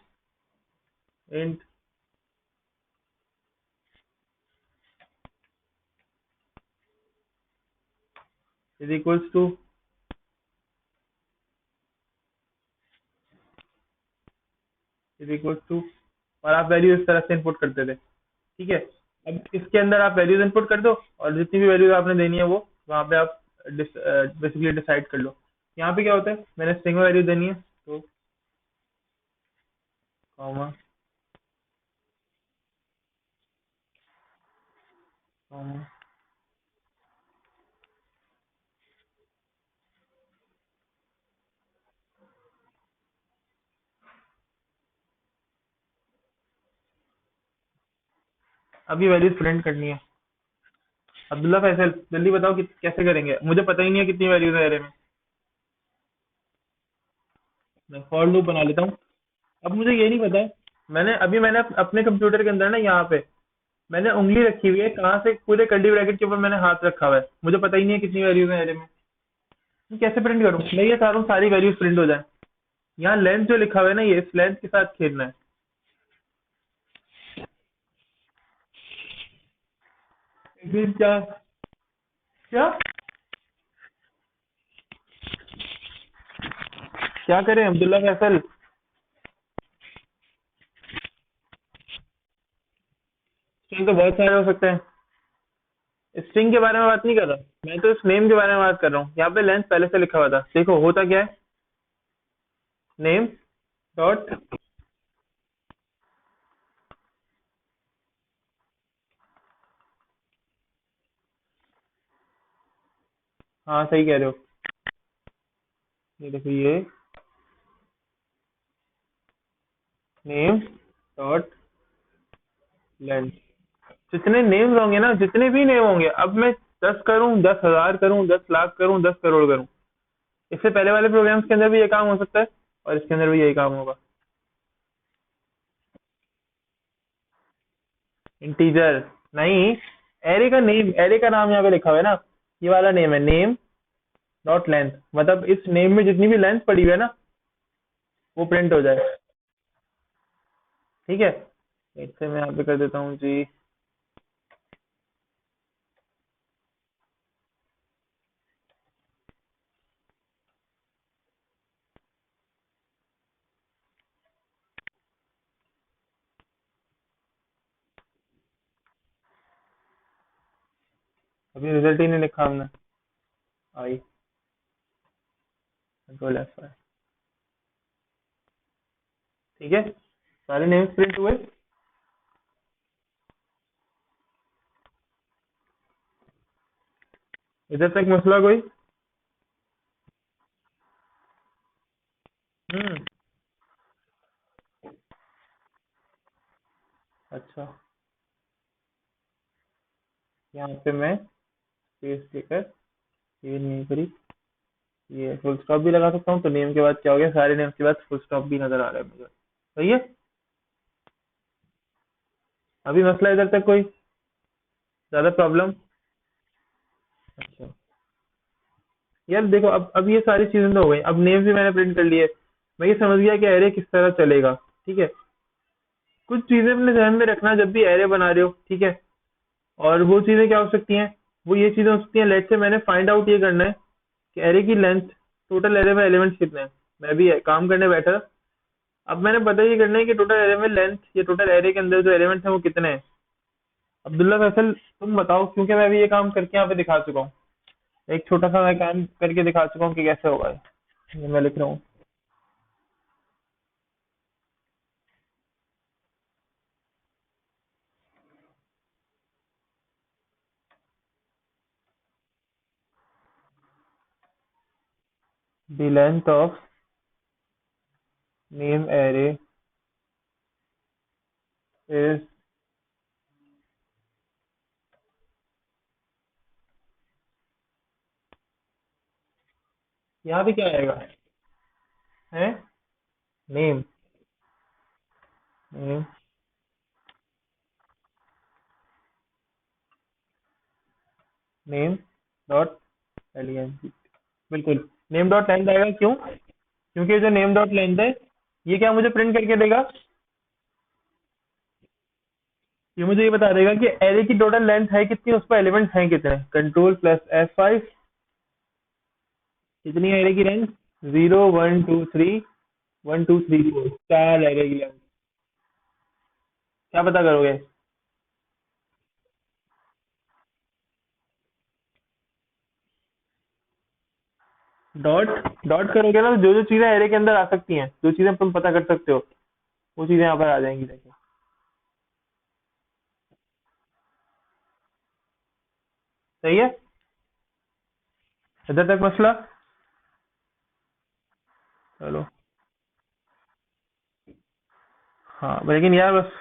int is equals to, is equals to, और आप वैल्यू इस तरह से इनपुट करते थे। ठीक है, अब इसके अंदर आप वैल्यूज इनपुट कर दो और जितनी भी वैल्यूज आपने देनी है वो वहां पे आप बेसिकली डिसाइड कर लो। यहाँ पे क्या होता है, मैंने स्ट्रिंग में वैल्यू देनी है तो कॉमा कॉमा, अभी वैल्यूज प्रिंट करनी है। अब्दुल्ला फैसल, जल्दी बताओ कि कैसे करेंगे, मुझे पता ही नहीं है कितनी वैल्यूज है एरे में। मैं फॉर लूप बना लेता हूँ। अब मुझे ये नहीं पता है, मैंने अपने कंप्यूटर के अंदर ना यहाँ पे मैंने उंगली रखी हुई है, कहाँ से पूरे कर्ली ब्रैकेट के ऊपर मैंने हाथ रखा हुआ है, मुझे पता ही नहीं है कितनी वैल्यूज है एरे में। मैं कैसे प्रिंट करूँ, मैं ये चाह रहा हूँ सारी वैल्यूज प्रिंट हो जाए। यहाँ लेंथ जो लिखा हुआ है ना, ये इस लेंथ के साथ खेलना है। फिर क्या, क्या क्या करें अब्दुल्ला फैसल? स्ट्रिंग तो बहुत सारे हो सकते हैं, स्ट्रिंग के बारे में बात नहीं कर रहा, मैं तो इस नेम के बारे में बात कर रहा हूँ। यहाँ पे लेंथ पहले से लिखा हुआ था, देखो होता क्या है, नेम डॉट, हाँ सही कह रहे हो, ये देखो ये नेम डॉट लेंथ। जितने नेम्स होंगे ना, जितने भी नेम होंगे, अब मैं 10 करूं, 10,000 करूं, 10 लाख करूं, 10 करोड़ करूं, इससे पहले वाले प्रोग्राम्स के अंदर भी ये काम हो सकता है और इसके अंदर भी यही काम होगा। इंटीजर नहीं, एरे का नाम यहाँ पे लिखा हुआ है ना, ये वाला नेम है, नेम डॉट लेंथ, मतलब इस नेम में जितनी भी लेंथ पड़ी हुई है ना वो प्रिंट हो जाए। ठीक है, इससे मैं यहाँ पे कर देता हूँ जी, अभी रिजल्ट ही नहीं लिखा हमने, आई कंट्रोल F5। ठीक है, सारे नेम्स प्रिंट हुए। इधर तक मसला कोई? हम्म, अच्छा, यहाँ पे मैं स्पेस देकर ये नहीं करी, ये फुल स्टॉप भी लगा सकता हूँ, तो नेम के बाद क्या हो गया, सारे नेम्स के बाद फुल स्टॉप भी नजर आ रहा है मुझे। सही है, अभी मसला इधर तक कोई ज्यादा प्रॉब्लम? अच्छा, यार देखो, अब ये सारी चीजें तो हो गई, अब नेम्स भी मैंने प्रिंट कर लिए, मैं ये समझ गया कि एरे किस तरह चलेगा। ठीक है, कुछ चीजें अपने ध्यान में रखना जब भी एरे बना रहे हो। ठीक है, और वो चीजें क्या हो सकती हैं, वो ये चीजें हो सकती हैं, लेट से मैंने फाइंड आउट ये करना है कि एरे की लेंथ, टोटल एरे में एलिमेंट्स कितने हैं। मैं भी काम करने बैठा, अब मैंने पता ये करना है कि टोटल एरे में लेंथ या टोटल एरे के अंदर जो एलिमेंट्स हैं वो कितने हैं। अब्दुल्ला फैसल तुम बताओ, क्योंकि मैं भी ये काम करके यहाँ पे दिखा चुका हूँ, एक छोटा सा मैं काम करके दिखा चुका हूँ कि कैसे होगा ये मैं लिख रहा हूँ। The length of name array is, यहाँ पे क्या आएगा, है name, name name dot element, बिल्कुल नेम डॉट लेंथ आएगा, क्यों? क्योंकि जो नेम डॉट लेंथ है ये क्या मुझे प्रिंट करके देगा, ये मुझे ये बता देगा कि एरे की टोटल लेंथ है कितनी, उस पर एलिमेंट्स हैं कितने। कंट्रोल प्लस F5, कितनी है एरे की लेंथ? 0 1 2 3 1 2 3 4, 4 एरे की लेंथ। क्या पता करोगे? डॉट डॉट करोगे ना, तो जो जो चीजें एरे के अंदर आ सकती हैं, जो चीजें तुम पता कर सकते हो, वो चीजें यहाँ पर आ जाएंगी। देखो, सही है। इधर तक मसला। चलो। हाँ लेकिन यार बस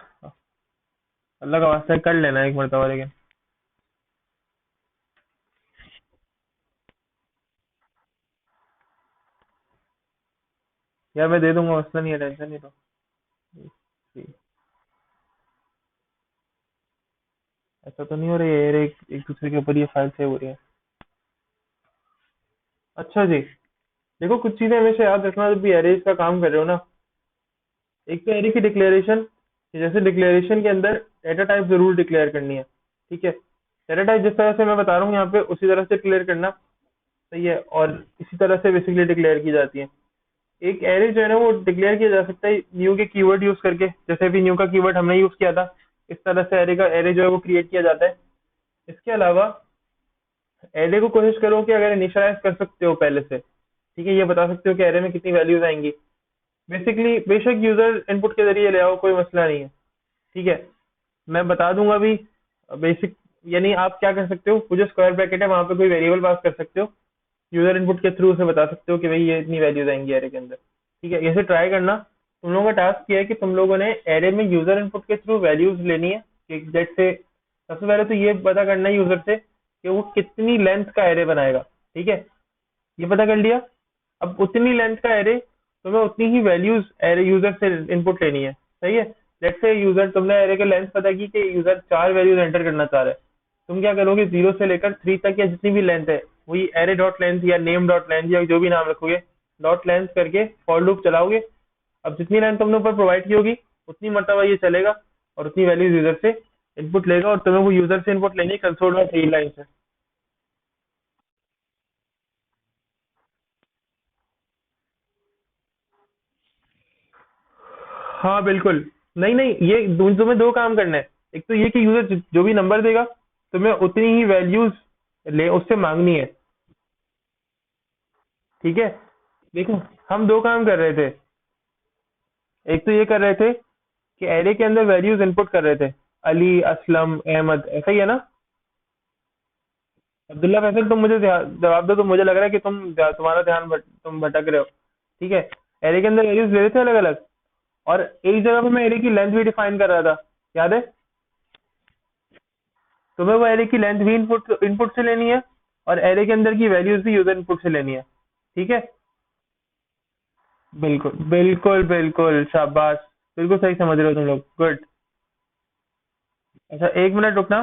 अल्लाह का वास्ता है, कर लेना एक मरतबा लेकिन। यार मैं दे दूंगा, मसला नहीं है, टेंशन नहीं लो। ठीक। ऐसा तो नहीं हो रही है यार, एक एक दूसरे के ऊपर ये फाइल सेव हो रही है। अच्छा जी। देखो कुछ चीजें हमेशा याद रखना जब भी एरेज का काम कर रहे हो ना। एक तो एरे की डिक्लेरेशन, जैसे डिक्लेरेशन के अंदर डेटा टाइप जरूर डिक्लेयर करनी है। ठीक है, डेटा टाइप जिस तरह से मैं बता रहा हूँ यहाँ पे उसी तरह से डिक्लेयर करना। सही है, और इसी तरह से बेसिकली डिक्लेयर की जाती है। एक एरे जो है ना वो डिक्लेयर किया जा सकता है न्यू के कीवर्ड यूज करके, जैसे अभी न्यू का कीवर्ड हमने यूज किया था। इस तरह से एरे का एरे जो है वो क्रिएट किया जाता है। इसके अलावा एरे को कोशिश करो कि अगर इनिशियलाइज कर सकते हो पहले से, ठीक है, ये बता सकते हो कि एरे में कितनी वैल्यूज आएंगी। बेसिकली बेशक यूजर इनपुट के जरिए ले आओ, कोई मसला नहीं है। ठीक है, मैं बता दूंगा अभी बेसिक। यानी आप क्या कर सकते हो, वो जो स्क्वायर ब्रैकेट है वहां पे कोई वेरिएबल पास कर सकते हो, यूजर इनपुट के थ्रू उसे बता सकते हो कि भाई ये इतनी वैल्यूज आएंगी एरे के अंदर। ठीक है, ऐसे ट्राई करना। तुम लोगों का टास्क ये है कि तुम लोगों ने एरे में यूजर इनपुट के थ्रू वैल्यूज लेनी है। कि जैसे सबसे पहले तो ये पता करना है यूजर से कि वो कितनी लेंथ का एरे बनाएगा। ठीक है, ये पता कर लिया। अब उतनी लेंथ का एरे, तुम्हें उतनी ही वैल्यूज एरे यूजर से इनपुट लेनी है। सही है। लेट्स से यूजर, तुमने एरे के लेंथ पता की कि यूजर 4 वैल्यूज एंटर करना चाह रहा है। तुम क्या करोगे, 0 से लेकर 3 तक या जितनी भी लेंथ है, वही एरे डॉट लेंथ या नेम डॉट लेंथ या जो भी नाम रखोगे, डॉट लेंथ करके फॉर लूप चलाओगे। अब जितनी लेंथ तुमने ऊपर प्रोवाइड की होगी उतनी मरतबा ये चलेगा, और उतनी वैल्यूज यूजर से इनपुट लेगा, और तुम्हें वो यूजर से इनपुट लेनी है कंसोल में 3 लाइन से। हाँ बिल्कुल। नहीं नहीं, ये तुम्हें दो काम करना है। एक तो ये कि यूजर जो भी नंबर देगा, तुम्हें उतनी ही वैल्यूज ले उससे मांगनी है। ठीक है। देखो, हम दो काम कर रहे थे। एक तो ये कर रहे थे कि एरे के अंदर वैल्यूज इनपुट कर रहे थे, अली, असलम, अहमद, ऐसा ही है ना? अब्दुल्ला, फैसल, तुम मुझे जवाब दो। तो मुझे लग रहा है कि तुम्हारा ध्यान तुम भटक रहे हो। ठीक है, एरे के अंदर वैल्यूज ले रहे थे अलग अलग, और एक जगह पे मैं एरे की लेंथ भी डिफाइन कर रहा था, याद है? तुम्हें वो एरे की लेंथ भी इनपुट इनपुट से लेनी है, और एरे के अंदर की वैल्यूज भी यूजर इनपुट से लेनी है। ठीक है। बिल्कुल बिल्कुल बिल्कुल, शाबाश। बिल्कुल सही समझ रहे हो तुम लोग, गुड। अच्छा, 1 मिनट रुकना,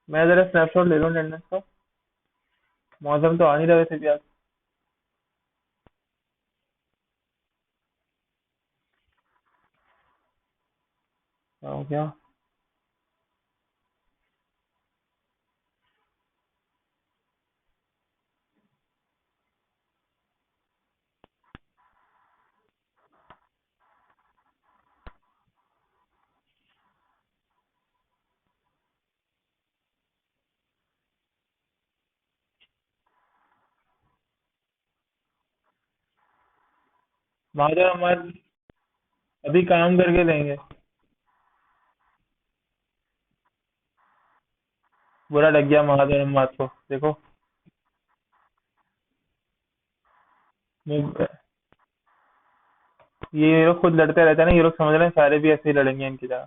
मैं जरा स्नैपशॉट ले लूँ अटेंडेंस का। मौसम तो आ नहीं रहा वैसे भी आज। क्या हो गया? महाजन हमारे अभी काम करके देंगे। बुरा लग गया महाजन अम्माद को, देखो। ये ये लोग खुद लड़ते रहते हैं ना, ये लोग समझ रहे हैं सारे भी ऐसे ही लड़ेंगे इनकी तरह।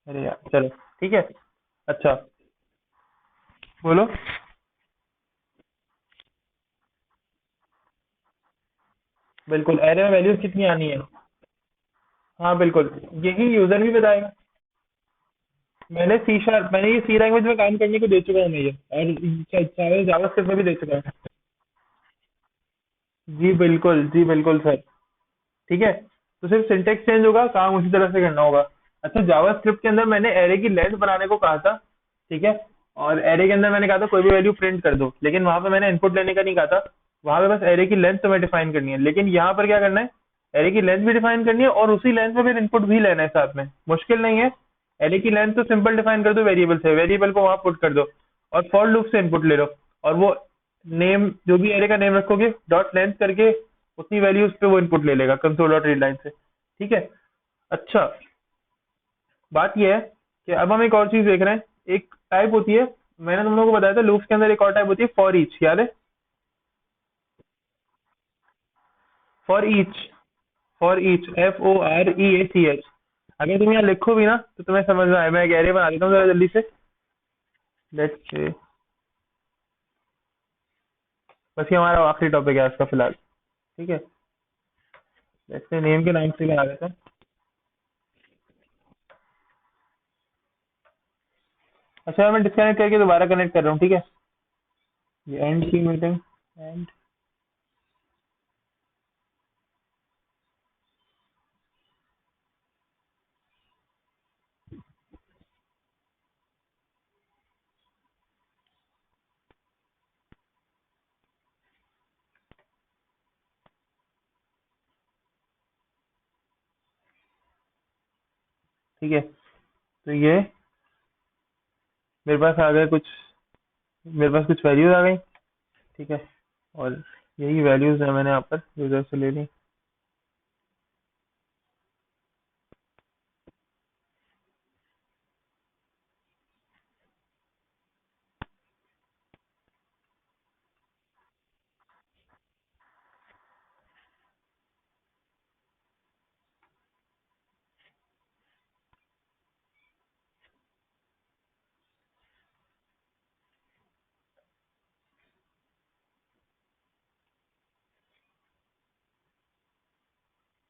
अरे यार चलो। ठीक है। अच्छा, बोलो। बिल्कुल, एरे में वैल्यूज कितनी आनी है। हाँ बिल्कुल, यही यूजर भी बताएगा। मैंने ये सी लैंग्वेज में काम करने को दे चुका हूँ मैं ये, और जावास्क्रिप्ट में भी दे चुका हूँ। जी बिल्कुल सर। ठीक है, तो सिर्फ सिंटेक्स चेंज होगा, काम उसी तरह से करना होगा। अच्छा, जावास्क्रिप्ट के अंदर मैंने एरे की लेंथ बनाने को कहा था। ठीक है, और एरे के अंदर मैंने कहा था कोई भी वैल्यू प्रिंट कर दो, लेकिन वहां पे मैंने इनपुट लेने का नहीं कहा था। वहां पे बस एरे की लेंथ तुम्हें डिफाइन करनी है, लेकिन यहाँ पर क्या करना है, एरे की लेंथ भी डिफाइन करनी है और उसी लेंथ में फिर इनपुट भी लेना है साथ में। मुश्किल नहीं है। एरे की लेंथ तो सिंपल डिफाइन कर दो वेरिएबल से, वेरिएबल को वहां पुट कर दो, और फॉर लूप से इनपुट ले लो, और वो नेम जो भी एरे का नेम रखोगे डॉट लेंथ करके उतनी वैल्यूज पे वो इनपुट ले लेगा कंसोल डॉट रीड लाइन से। ठीक है। अच्छा, बात यह है कि अब हम एक और चीज देख रहे हैं। एक टाइप होती है, मैंने तुम लोगों को बताया था लूप्स के अंदर एक और टाइप होती है फॉर ईच, याद है? For each, for each, FOREACH। अगर तुम यहाँ लिखो भी ना तो तुम्हें समझ में आए। मैं एक एरे बना देता हूँ जरा जल्दी से। लेट्स से, बस ये हमारा आखिरी टॉपिक है इसका फिलहाल। ठीक है, लेट्स से नेम के नाम से बना देता हूँ। अच्छा, मैं डिस्कनेक्ट करके दोबारा कनेक्ट कर रहा हूँ, ठीक है? ये एंड की मीटिंग, एंड। ठीक है, तो ये मेरे पास आ गए कुछ, मेरे पास कुछ वैल्यूज आ गई। ठीक है, और यही वैल्यूज है मैंने यहाँ पर यूजर से ले ली।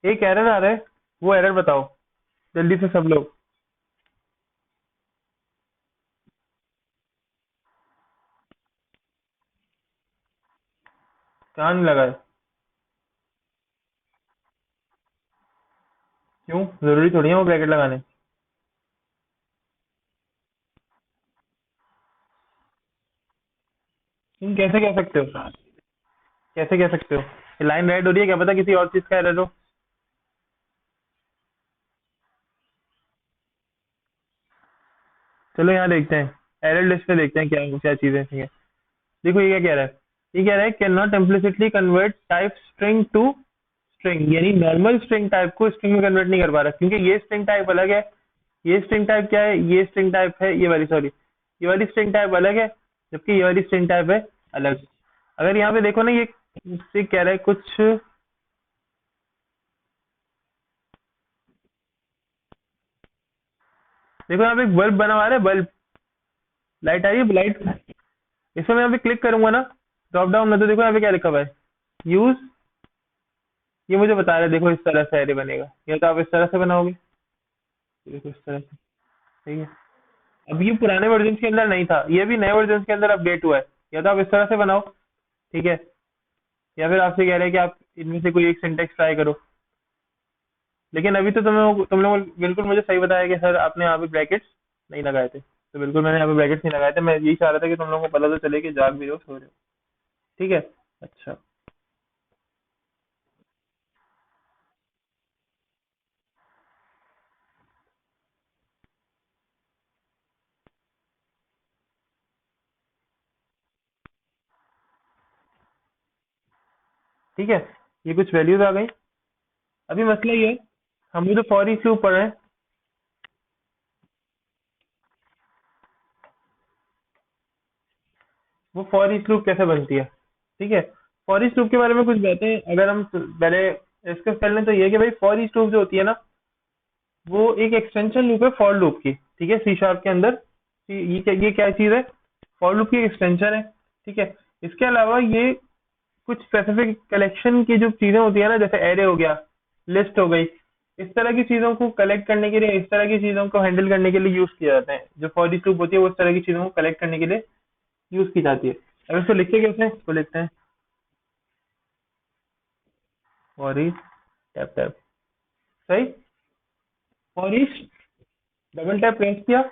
एक एरर आ रहा है, वो एरर बताओ जल्दी से सब लोग। कहाँ नहीं लगा है? क्यों, जरूरी थोड़ी है वो ब्रैकेट लगाने। तुम कैसे कह सकते हो, कैसे कह सकते हो? ये लाइन रेड हो रही है, क्या पता किसी और चीज का एरर हो। चलो यहाँ देखते हैं, एरर लिस्ट पे देखते हैं क्या क्या चीजें ठीक है। देखो ये क्या कह रहा है, ये कह रहा है can not implicitly convert type string to string, यानी नॉर्मल स्ट्रिंग टाइप को स्ट्रिंग में कन्वर्ट नहीं कर पा रहा, क्योंकि ये स्ट्रिंग टाइप अलग है। ये स्ट्रिंग टाइप क्या है, ये स्ट्रिंग टाइप है, ये वाली सॉरी, ये वाली स्ट्रिंग टाइप अलग है, जबकि ये वाली स्ट्रिंग टाइप है अलग। अगर यहाँ पे देखो ना, ये कह रहा है कुछ, देखो यहाँ पे एक बल्ब बना हुआ है, बल्ब, लाइट आ रही है लाइट। इसमें मैं यहाँ पे क्लिक करूंगा ना ड्रॉप डाउन में, तो देखो यहाँ पे क्या लिखा हुआ है, यूज। ये मुझे बता रहा है देखो इस तरह से एरे बनेगा, या तो आप इस तरह से बनाओगे, देखो इस तरह से। ठीक है, अब ये पुराने वर्जन के अंदर नहीं था, ये भी नए वर्जन के अंदर अपडेट हुआ है। या तो आप इस तरह से बनाओ, ठीक है, या फिर आपसे कह रहे हैं कि आप इनमें से कोई एक सिंटेक्स ट्राई करो। लेकिन अभी तो तुम लोग बिल्कुल मुझे सही बताया कि सर आपने यहाँ पे ब्रैकेट्स नहीं लगाए थे, तो बिल्कुल मैंने यहाँ पे ब्रैकेट्स नहीं लगाए थे। मैं यही चाह रहा था कि तुम लोगों को पता तो चले कि जाग भी रहे हो, सो रहे हो। ठीक है। अच्छा, ठीक है, ये कुछ वैल्यूज आ गई। अभी मसला ये है, हम जो फॉर ईच लूप पढ़ रहे हैं, वो फॉर ईच लूप कैसे बनती है। ठीक है, फॉर ईच लूप के बारे में कुछ बातें अगर हम पहले डिस्कस कर लें, तो ये है कि भाई फॉर ईच लूप जो होती है ना, वो एक एक्सटेंशन लूप है फॉर लूप की। ठीक है, सी शार्प के अंदर ये क्या चीज है, फॉर लूप की एक्सटेंशन है। ठीक है, इसके अलावा ये कुछ स्पेसिफिक कलेक्शन की जो चीजें होती है ना, जैसे एरे हो गया, लिस्ट हो गई, इस तरह की चीजों को कलेक्ट करने के लिए, इस तरह की चीजों को हैंडल करने के लिए यूज किया जाता है। जो फॉर ईच लूप होती है वो इस तरह की चीजों को कलेक्ट करने के लिए यूज की जाती है। अब इसको लिखते कैसे हैं? इसको लिखते हैं फॉर ईच टैप टैप, सही। For each double tap press किया।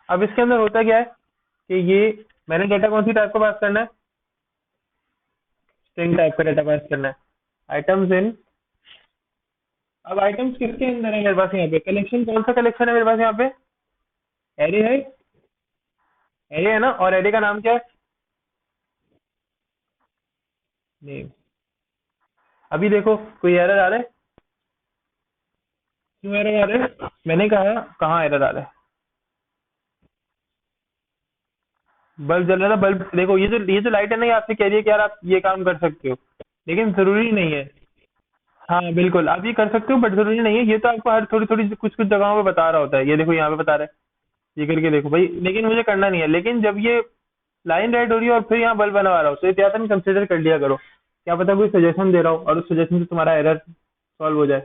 अब इसके अंदर होता क्या है कि ये मैंने डेटा कौन सी टाइप का पास करना है? स्ट्रिंग टाइप का डेटा पास करना है। आइटम्स इन, अब आइटम्स किसके अंदर है मेरे पास? यहाँ पे कलेक्शन, कौन सा कलेक्शन है मेरे पास यहाँ पे? एरे है, एरे है ना, और एरे का नाम क्या है? नेम। अभी देखो कोई एरर आ रहा है? क्यों एरर आ रहा है? मैंने कहा कहाँ एरर आ रहा है? बल्ब जल रहा था, बल्ब देखो, ये जो लाइट है ना, ये आपसे कह रही है कि यार आप ये काम कर सकते हो, लेकिन जरूरी नहीं है। हाँ बिल्कुल, आप ये कर सकते हो बट जरूरी नहीं है। ये तो आपको हर थोड़ी थोड़ी कुछ कुछ जगहों पे बता रहा होता है। ये देखो यहाँ पे बता रहा है, ये करके देखो भाई, लेकिन मुझे करना नहीं है। लेकिन जब ये लाइन राइट हो रही है और फिर यहाँ बल्ब बनवा रहा हो, तो एहतियातन कंसिडर कर लिया करो। क्या पता कोई सजेशन दे रहा हो और उस सजेशन से तुम्हारा एरर सॉल्व हो जाए।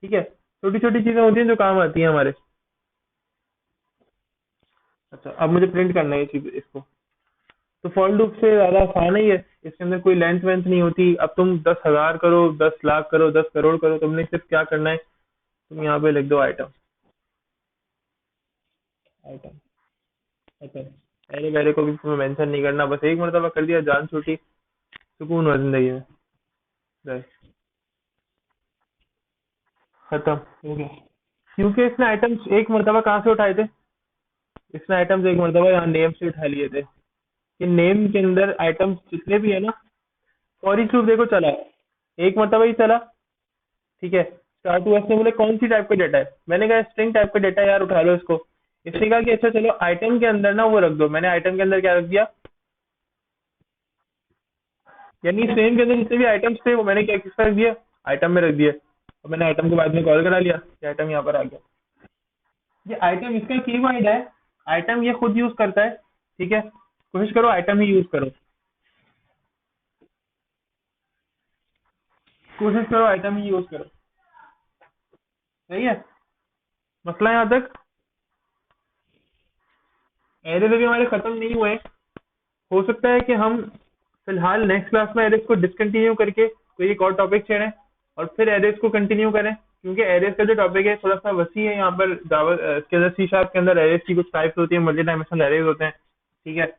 ठीक है, छोटी छोटी चीजें होती हैं जो काम आती हैं हमारे। अच्छा, अब मुझे प्रिंट करना है ये चीज, इसको। तो फॉर लूप से ज्यादा आसान है ये। इसके अंदर कोई लेंथ वेंथ नहीं होती। अब तुम 10,000 करो, 10 लाख करो, 10 करोड़ करो, तुमने सिर्फ क्या करना है, तुम यहाँ पे लिख दो आइटम। आइटम, अच्छा। अरे मेरे को भी तुम्हें मेंशन नहीं करना, बस एक मरतबा कर दिया, जान छूटी, सुकून हुआ जिंदगी में। बस, खत्म हो गया। क्योंकि इसने आइटम्स एक मरतबा कहाँ से उठाए थे? इसने आइटम्स एक मरतबा यहाँ नेम से उठा लिए थे। कि नेम के अंदर आइटम्स जितने भी है ना, फॉर ईच लूप देखो चला है, एक मरतबा ही चला। ठीक है, स्टार्ट हुआ, इसने बोले कौन सी टाइप का डेटा है, मैंने कहा स्ट्रिंग टाइप का डेटा, यार उठा लो इसको। इसने कहा कि अच्छा चलो आइटम के अंदर ना वो रख दो। मैंने आइटम के अंदर क्या रख दिया, यानी स्ट्रिंग के अंदर जितने भी आइटम्स थे वो मैंने क्या किस पर रख दिया? आइटम में रख दिया। और मैंने आइटम को बाद में कॉल करा लिया कि आइटम यहाँ पर आ गया। ये आइटम इसका कीवर्ड है, आइटम ये खुद यूज करता है। ठीक है, कोशिश करो आइटम ही यूज करो, कोशिश करो आइटम ही यूज करो। सही है, मसला यहाँ तक। एरर अभी हमारे खत्म नहीं हुए। हो सकता है कि हम फिलहाल नेक्स्ट क्लास में एरर्स को डिसकंटिन्यू करके कोई एक और टॉपिक छेड़ें और फिर एरर्स को कंटिन्यू करें, क्योंकि एरर्स का जो टॉपिक है थोड़ा सा वसी है। यहाँ पर जावा के अंदर, सी शार्प के अंदर एरर्स की कुछ टाइप्स होती है, मल्टी डायमेंशनल एरर्स होते हैं। ठीक है,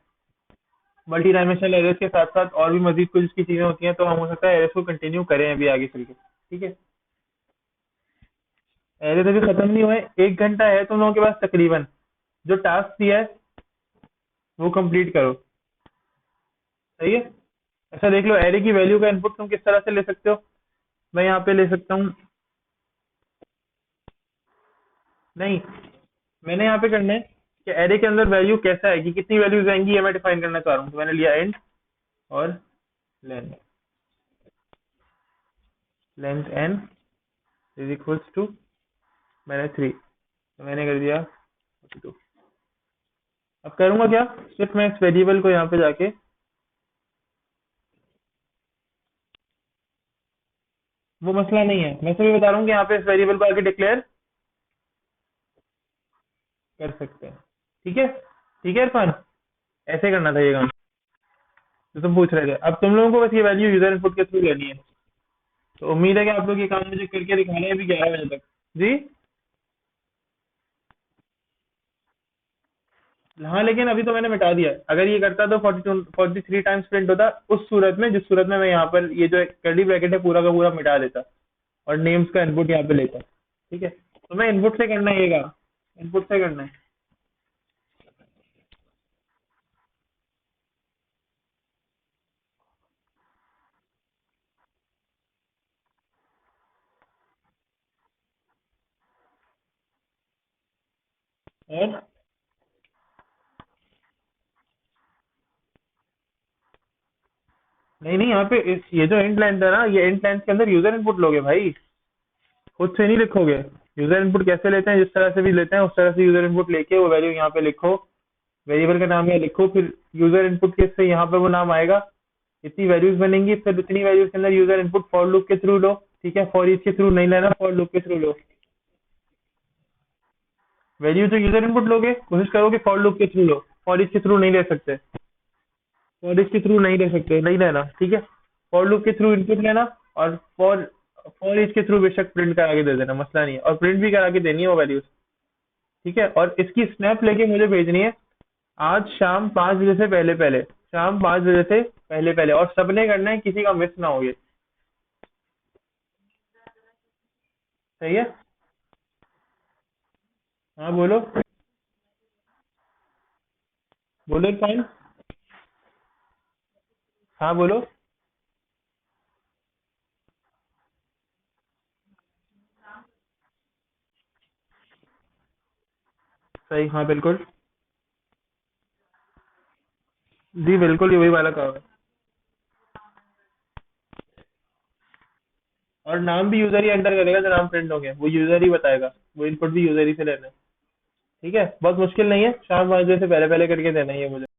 मल्टी डायमेंशनल एरर्स के साथ साथ और भी मजीद कुछ की चीजें होती हैं, तो हम हो सकता है एरर्स को कंटिन्यू करें अभी आगे चल के। ठीक है, एरर्स अभी खत्म नहीं हुए, 1 घंटा है तुम लोगों के पास तकरीबन। जो टास्क दिया है वो कंप्लीट करो। सही है, अच्छा देख लो, एरे की वैल्यू का इनपुट तुम किस तरह से ले सकते हो। मैं यहाँ पे ले सकता हूँ, नहीं, मैंने यहाँ पे करना है कि एरे के अंदर वैल्यू कैसा है, कि कितनी वैल्यूज आएंगी, ये मैं डिफाइन करना चाह रहा हूँ। तो मैंने लिया एंड और length, length n is equals to, मैंने 3, तो मैंने कर दिया 42। अब करूंगा क्या, सिर्फ मैं इस वेरिएबल को यहाँ पे जाके, वो मसला नहीं है, मैं सिर्फ बता रहा हूँ कि यहाँ पे इस वेरिएबल को आके डिक्लेयर कर सकते हैं। ठीक है, ठीक है इरफान, ऐसे करना था ये काम जो तुम पूछ रहे थे। अब तुम लोगों को बस ये वैल्यू यूजर इनपुट के थ्रू लेनी है। तो उम्मीद है कि आप लोग ये काम मुझे करके दिखाने हैं अभी 11 बजे तक। जी, हाँ, लेकिन अभी तो मैंने मिटा दिया है। अगर ये करता तो 43 टाइम्स प्रिंट होता, उस सूरत में जिस सूरत में मैं यहाँ पर ये जो कर्ली ब्रैकेट है पूरा का पूरा मिटा देता और नेम्स का इनपुट यहाँ पे लेता। ठीक है, तो मैं इनपुट से करना है ये काम, इनपुट से करना है। और नहीं नहीं, यहाँ पे ये जो इंट लेंथ है ना, ये इंट लेंथ के अंदर यूजर इनपुट लोगे भाई, खुद से नहीं लिखोगे। यूजर इनपुट कैसे लेते हैं, जिस तरह से भी लेते हैं उस तरह से यूजर इनपुट लेके वो वैल्यू यहाँ पे लिखो, वेरिएबल का नाम यहाँ लिखो, फिर यूजर इनपुट के से यहाँ पे वो नाम आएगा, इतनी वैल्यूज बनेंगी, फिर इतनी वैल्यूज के अंदर यूजर इनपुट फॉर लूप के थ्रू लो। ठीक है, फॉर ईच के थ्रू नहीं लेना, फॉर लूप के थ्रू लो। वैल्यू तो यूजर इनपुट लोगे, कोशिश करोगे फॉर लूप के थ्रू लो, फॉर इच के थ्रू नहीं ले सकते, फॉर इच के थ्रू नहीं ले सकते, नहीं लेना, ठीक है। फॉर लूप के थ्रू इनपुट लेना, और फॉर फॉर इच के थ्रू बेशक प्रिंट करा के दे देना, मसला नहीं है, और प्रिंट भी करा के देनी है वो वैल्यूज, ठीक है। और इसकी स्नैप लेके मुझे भेजनी है आज शाम 5 बजे से पहले पहले, शाम 5 बजे से पहले पहले, और सबने करना है, किसी का मिस ना हो ये। सही है। हाँ बोलो, बोलो इरफान। हाँ बोलो। सही, हाँ बिल्कुल। जी बिल्कुल, ये वही वाला काम है। और नाम भी यूजर ही एंटर करेगा, जो नाम प्रिंट हो गया वो यूजर ही बताएगा, वो इनपुट भी यूजर ही से लेना है, ठीक है। बहुत मुश्किल नहीं है, शाम 5 बजे से पहले पहले करके देना ही है मुझे।